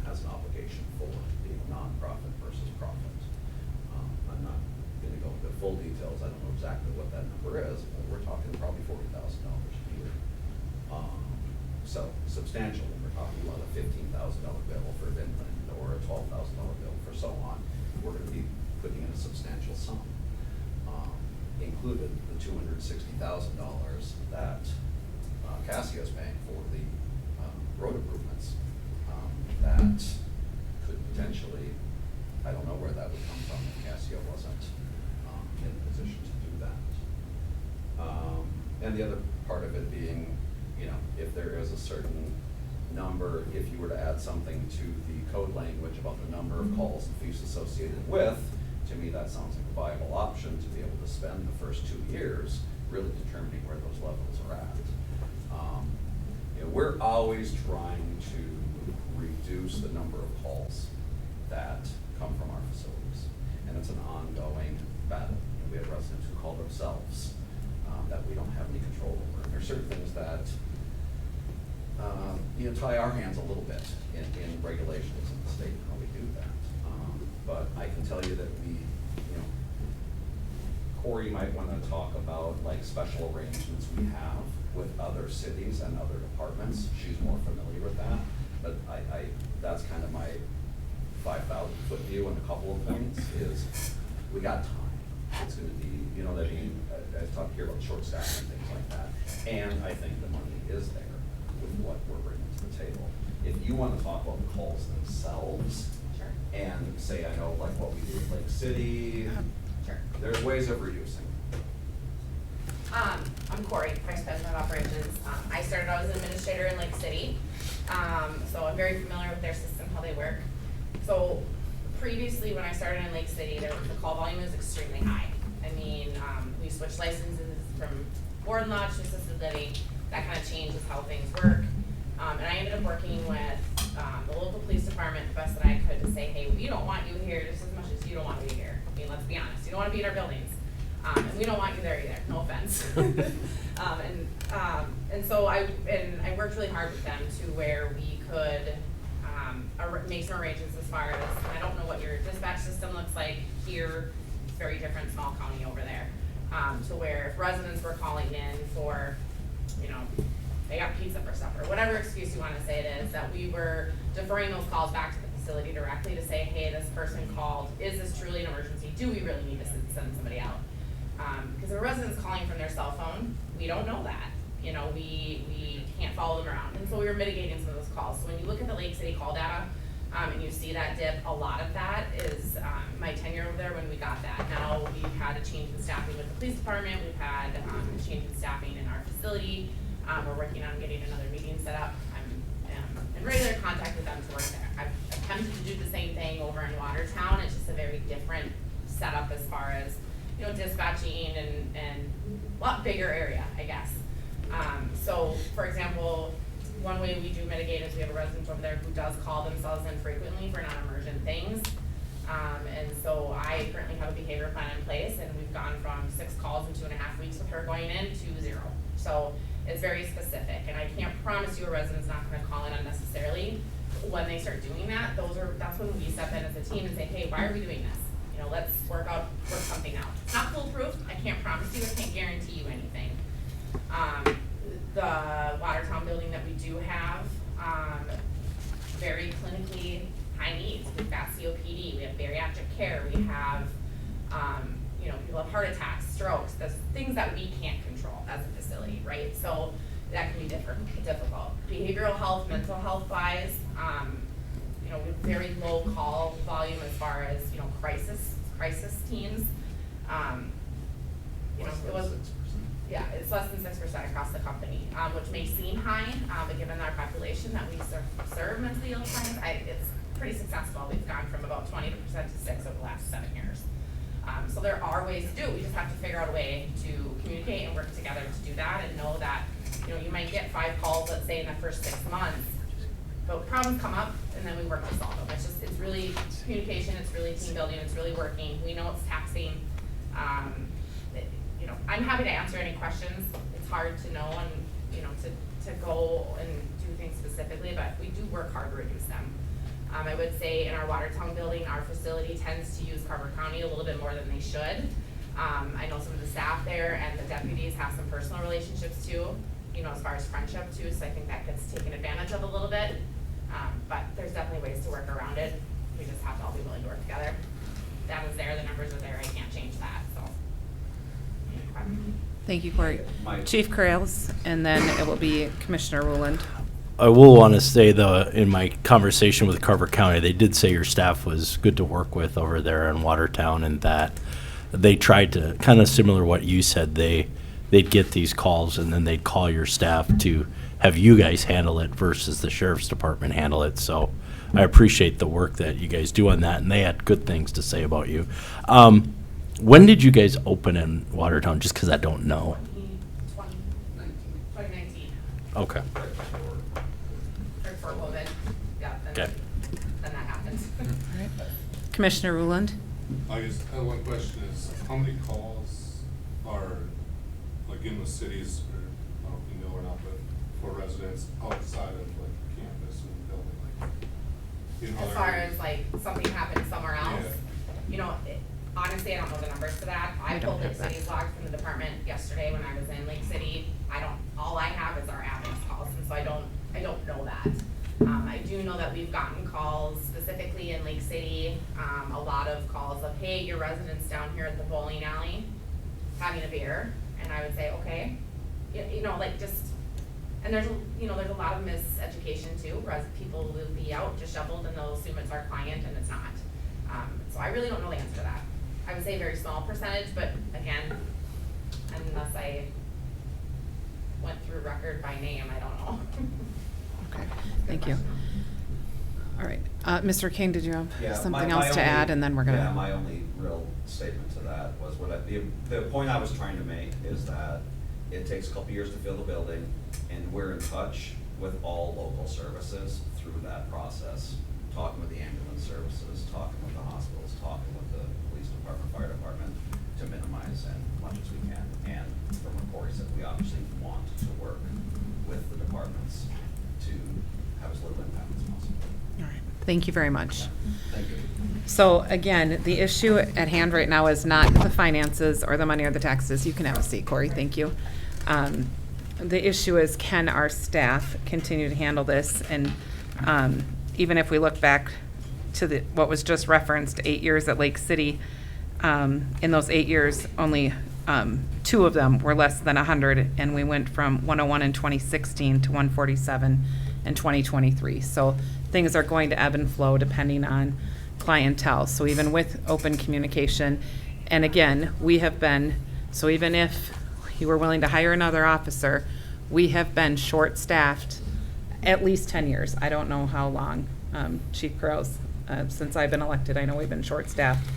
has an obligation for, being nonprofit versus profit. I'm not going to go into full details. I don't know exactly what that number is, but we're talking probably $40,000 a year. So substantial. We're talking about a $15,000 bill for Vinland or a $12,000 bill for so on. We're going to be putting in a substantial sum. Included the $260,000 that Cassia is paying for the road improvements that could potentially, I don't know where that would come from if Casio wasn't in a position to do that. And the other part of it being, you know, if there is a certain number, if you were to add something to the code language about the number of calls and fees associated with, to me that sounds like a viable option to be able to spend the first 2 years really determining where those levels are at. You know, we're always trying to reduce the number of calls that come from our facilities, and it's an ongoing battle. You know, we have residents who call themselves that we don't have any control over. And there's certain things that you know, tie our hands a little bit in regulations in the state and how we do that. But I can tell you that we, you know, Corey might want to talk about like special arrangements we have with other cities and other departments. She's more familiar with that. But I that's kind of my 5,000-foot view on a couple of points is we got time. It's going to be, you know what I mean? I've talked here about short staff and things like that. And I think the money is there with what we're bringing to the table. If you want to talk about the calls themselves, Sure. and say, I know like what we do with Lake City, Sure. there's ways of reducing. I'm Corey, Vice President of Operations. I started out as an administrator in Lake City, so I'm very familiar with their system, how they work. So previously, when I started in Lake City, the call volume was extremely high. I mean, we switched licenses from board lodge to assisted living. That kind of changes how things work. And I ended up working with the local police department the best that I could to say, hey, we don't want you here just as much as you don't want to be here. I mean, let's be honest. You don't want to be in our buildings. And we don't want you there either. No offense. And so I worked really hard with them to where we could make some arrangements as far as, I don't know what your dispatch system looks like here. It's very different, small county over there. To where if residents were calling in for, you know, they got pizza for supper, whatever excuse you want to say it is, that we were deferring those calls back to the facility directly to say, hey, this person called, is this truly an emergency? Do we really need to send somebody out? Because if a resident's calling from their cell phone, we don't know that. You know, we can't follow them around. And so we were mitigating some of those calls. So when you look at the Lake City call data, and you see that dip, a lot of that is my tenure over there when we got that. Now we've had a change in staffing with the police department. We've had a change in staffing in our facility. We're working on getting another meeting set up. I'm in regular contact with them to work there. I've attempted to do the same thing over in Watertown. It's just a very different setup as far as, you know, dispatching and a lot bigger area, I guess. So, for example, one way we do mitigate is we have a resident over there who does call themselves in frequently for non-emergent things. And so I currently have a behavior plan in place, and we've gone from 6 calls in 2.5 weeks with her going in to 0. So it's very specific, and I can't promise you a resident's not gonna call in unnecessarily. When they start doing that, that's when we step in as a team and say, hey, why are we doing this? You know, let's work something out. It's not foolproof. I can't promise you. I can't guarantee you anything. The Watertown building that we do have, very clinically high needs. We've got COPD, we have bariatric care, we have, you know, people have heart attacks, strokes, the things that we can't control as a facility, right? So that can be difficult. Behavioral health, mental health wise, you know, we have very low call volume as far as, you know, crisis teams. You know, it was, yeah, it's less than 6% across the company, which may seem high, but given our population that we serve mentally ill clients, it's pretty successful. We've gone from about 20% to 6% over the last 7 years. So there are ways to do it. We just have to figure out a way to communicate and work together to do that, and know that, you know, you might get 5 calls, let's say, in the first 6 months, but problems come up, and then we work to solve them. It's really communication, it's really team building, it's really working. We know it's taxing. You know, I'm happy to answer any questions. It's hard to know and, you know, to go and do things specifically, but we do work hard to reduce them. I would say in our Watertown building, our facility tends to use Carver County a little bit more than they should. I know some of the staff there and the deputies have some personal relationships too, you know, as far as friendship too, so I think that gets taken advantage of a little bit. But there's definitely ways to work around it. We just have to all be willing to work together. That was there, the numbers are there, I can't change that, so. Thank you, Corey. Chief Crails, and then it will be Commissioner Rowland. I will want to say, though, in my conversation with Carver County, they did say your staff was good to work with over there in Watertown, and that they tried to, kind of similar to what you said, they'd get these calls and then they'd call your staff to have you guys handle it versus the sheriff's department handle it. So I appreciate the work that you guys do on that, and they had good things to say about you. When did you guys open in Watertown? Just because I don't know. 2019. Okay. Or before COVID. Yeah. Okay. Then that happened. Commissioner Ruland? I guess, one question is, how many calls are, like, in the cities, or, I don't know if you know or not, but for residents outside of, like, campus and building, like, in As other far areas? as like something happened somewhere else, Yeah. you know, honestly, I don't know the numbers to that. I We don't pulled Lake have that. City's log from the department yesterday when I was in Lake City. All I have is our Amex calls, and so I don't know that. I do know that we've gotten calls specifically in Lake City, a lot of calls of, hey, your resident's down here at the bowling alley having a beer, and I would say, okay, you know, like just, and there's a lot of miseducation too. People will be out disheveled and they'll assume it's our client and it's not. So I really don't know the answer to that. I would say a very small percentage, but again, unless I went through record by name, I don't know. Okay, thank you. All right, Mr. King, did you have Yeah, something my else to only- add, and then we're gonna? Yeah, my only real statement to that was the point I was trying to make is that it takes a couple years to fill the building, and we're in touch with all local services through that process, talking with the ambulance services, talking with the hospitals, talking with the police department, fire department, to minimize as much as we can. And from what Corey said, we obviously want to work with the departments to have as little impact as possible. All right, thank you very much. Thank you. So again, the issue at hand right now is not the finances or the money or the taxes. You can have a seat, Corey, thank you. The issue is, can our staff continue to handle this? And even if we look back to what was just referenced, 8 years at Lake City, in those 8 years, only 2 of them were less than 100, and we went from 101 in 2016 to 147 in 2023. So things are going to ebb and flow depending on clientele. So even with open communication, and again, we have been, so even if you were willing to hire another officer, we have been short-staffed at least 10 years. I don't know how long, Chief Crows, since I've been elected, I know we've been short-staffed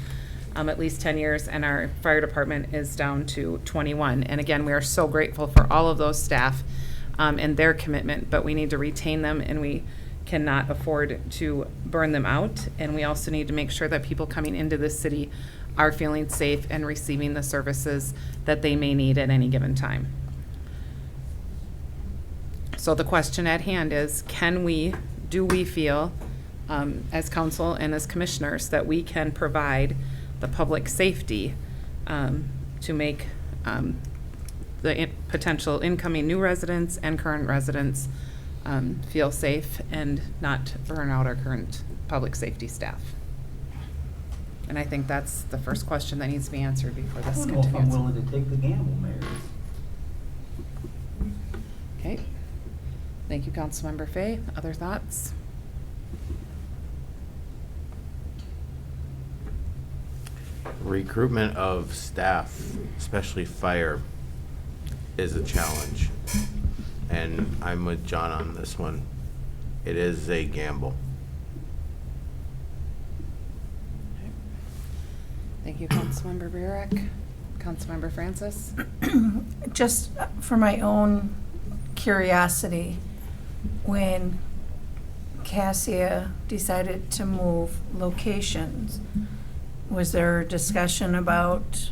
at least 10 years, and our fire department is down to 21. And again, we are so grateful for all of those staff and their commitment, but we need to retain them, and we cannot afford to burn them out. And we also need to make sure that people coming into this city are feeling safe and receiving the services that they may need at any given time. So the question at hand is, do we feel, as council and as commissioners, that we can provide the public safety to make the potential incoming new residents and current residents feel safe and not burn out our current public safety staff? And I think that's the first question that needs to be answered before this I don't know if I'm continues. willing to take the gamble, Mayor. Okay. Thank you, Councilmember Fay. Other thoughts? Recruitment of staff, especially fire, is a challenge. And I'm with John on this one. It is a gamble. Thank you, Councilmember Burek. Councilmember Francis? Just for my own curiosity, when Cassia decided to move locations, was there discussion about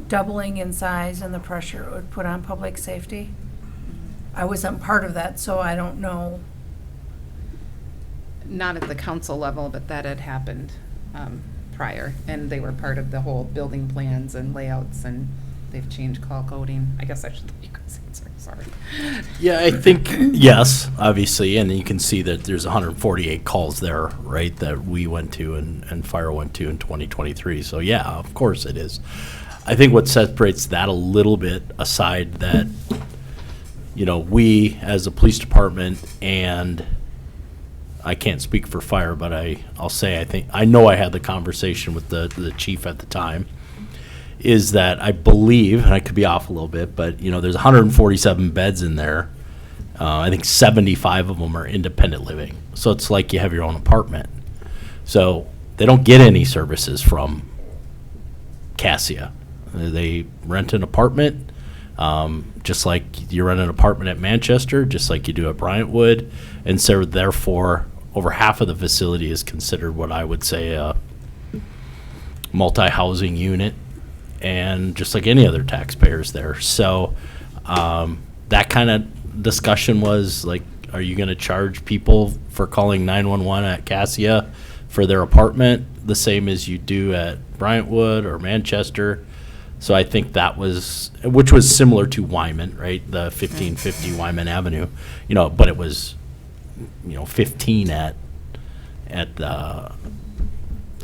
doubling in size and the pressure it would put on public safety? I wasn't part of that, so I don't know. Not at the council level, but that had happened prior, and they were part of the whole building plans and layouts, and they've changed call coding. I guess I should let you guys answer, sorry. Yeah, I think, yes, obviously, and you can see that there's 148 calls there, right, that we went to and fire went to in 2023. So yeah, of course it is. I think what separates that a little bit aside, that we, as a police department, and I can't speak for fire, but I'll say I know I had the conversation with the chief at the time, is that I believe, and I could be off a little bit, but, there's 147 beds in there. I think 75 of them are independent living. So it's like you have your own apartment. So they don't get any services from Cassia. They rent an apartment, just like you rent an apartment at Manchester, just like you do at Bryantwood. And so therefore, over half of the facility is considered what I would say a multi-housing unit, and just like any other taxpayers there. So that kind of discussion was like, are you going to charge people for calling 911 at Cassia for their apartment the same as you do at Bryantwood or Manchester? So I think that was, which was similar to Wyman, right? The 1550 Wyman Avenue, but it was, 15 at the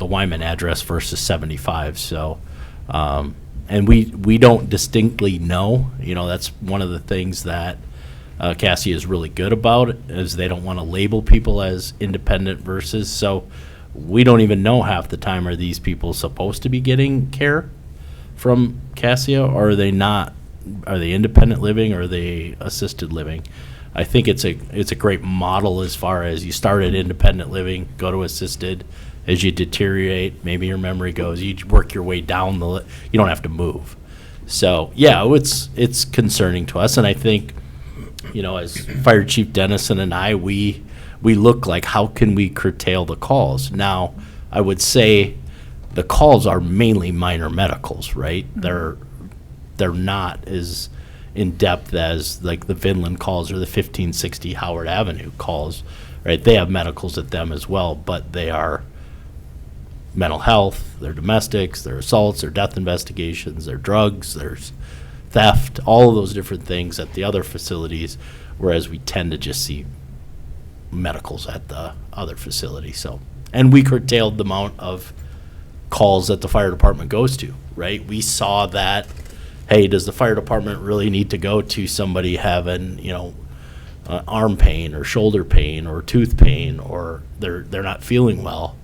Wyman address versus 75. So, and we don't distinctly know, that's one of the things that Cassia is really good about, is they don't want to label people as independent versus. So we don't even know half the time, are these people supposed to be getting care from Cassia, or are they not? Are they independent living, or are they assisted living? I think it's a great model as far as you start at independent living, go to assisted. As you deteriorate, maybe your memory goes, you work your way down you don't have to move. So yeah, it's concerning to us, and I think, as Fire Chief Dennison and I, we look like, how can we curtail the calls? Now, I would say the calls are mainly minor medicals, right? They're not as in depth as like the Vinland calls or the 1560 Howard Avenue calls, right? They have medicals at them as well, but they are mental health, they're domestics, they're assaults, they're death investigations, they're drugs, there's theft, all of those different things at the other facilities, whereas we tend to just see medicals at the other facility. So, and we curtailed the amount of calls that the fire department goes to, right? We saw that, hey, does the fire department really need to go to somebody having, arm pain or shoulder pain or tooth pain, or they're not feeling well?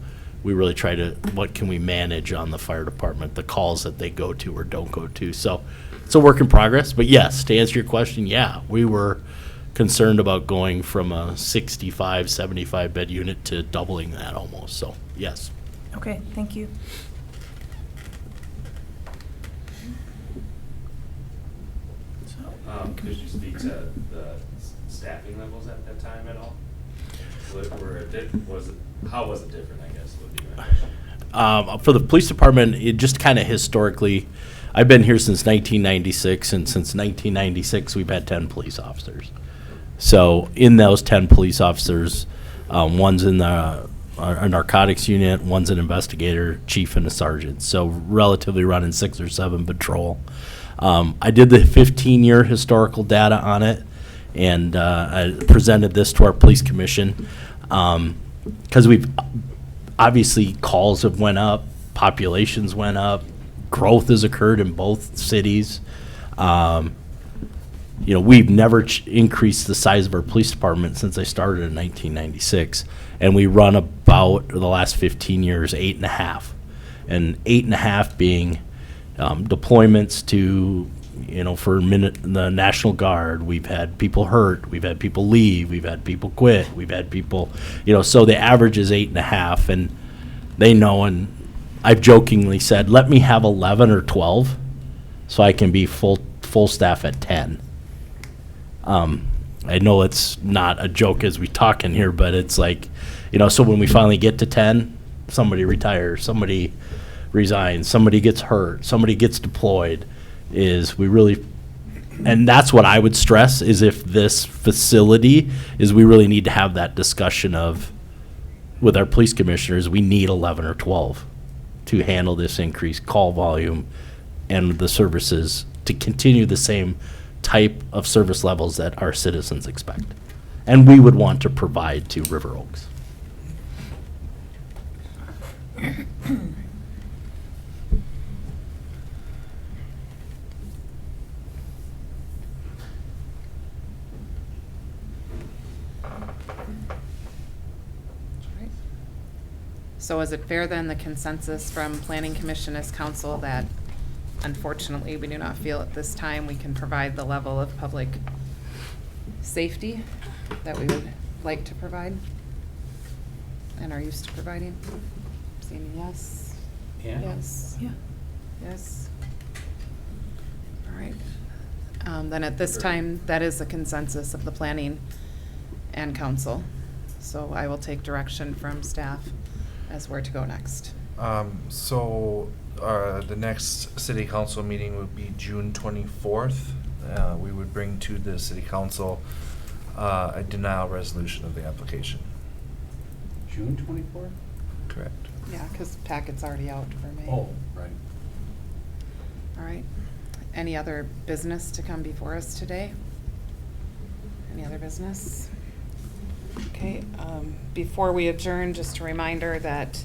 We really try to, what can we manage on the fire department, the calls that they go to or don't go to. So it's a work in progress, but yes, to answer your question, yeah, we were concerned about going from a 65, 75 bed unit to doubling that almost. So yes. Okay, thank you. Could you speak to the staffing levels at that time at all? How was it different, I guess, would be my question. For the police department, it just kind of historically, I've been here since 1996, and since 1996, we've had 10 police officers. So in those 10 police officers, one's in a narcotics unit, one's an investigator, chief, and a sergeant. So relatively running 6 or 7 patrol. I did the 15-year historical data on it, and I presented this to our police commission, because we've obviously, calls have went up, populations went up, growth has occurred in both cities. We've never increased the size of our police department since I started in 1996, and we run about, the last 15 years, 8.5, and 8.5 being deployments to, for the National Guard. We've had people hurt, we've had people leave, we've had people quit, we've had people, so the average is 8.5, and they know, and I've jokingly said, let me have 11 or 12 so I can be full staff at 10. I know it's not a joke as we talk in here, but it's like, so when we finally get to 10, somebody retires, somebody resigns, somebody gets hurt, somebody gets deployed, and that's what I would stress, is if this facility is, we really need to have that discussion with our police commissioners, we need 11 or 12 to handle this increased call volume and the services to continue the same type of service levels that our citizens expect. And we would want to provide to River Oaks. So is it fair then, the consensus from Planning Commission as council, that unfortunately we do not feel at this time we can provide the level of public safety that we would like to provide and are used to providing? Saying yes? Yeah. Yes? Yeah. Yes? All right. Then at this time, that is the consensus of the planning and council. So I will take direction from staff as where to go next. The next city council meeting would be June 24th. We would bring to the city council a denial resolution of the application. June 24th? Correct. Yeah, because packet's already out for May. Oh, right. All right. Any other business to come before us today? Any other business? Okay, before we adjourn, just a reminder that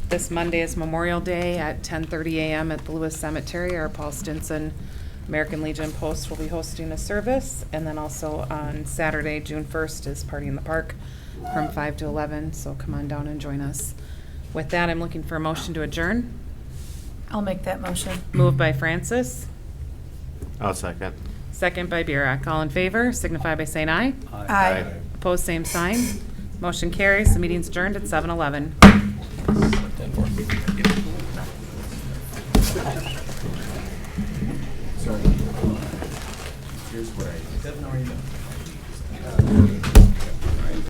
this Monday is Memorial Day at 10:30 a.m. at the Lewis Cemetery. Our Paul Stinson American Legion Post will be hosting a service. And then also on Saturday, June 1st, is Party in the Park from 5 to 11. So come on down and join us. With that, I'm looking for a motion to adjourn. I'll make that motion. Moved by Francis, I'll second. second by Burek. All in favor, signify by saying aye. Aye. Opposed, same sign. Motion carries. The meeting's adjourned at 7:11. 10-4. Here's where I.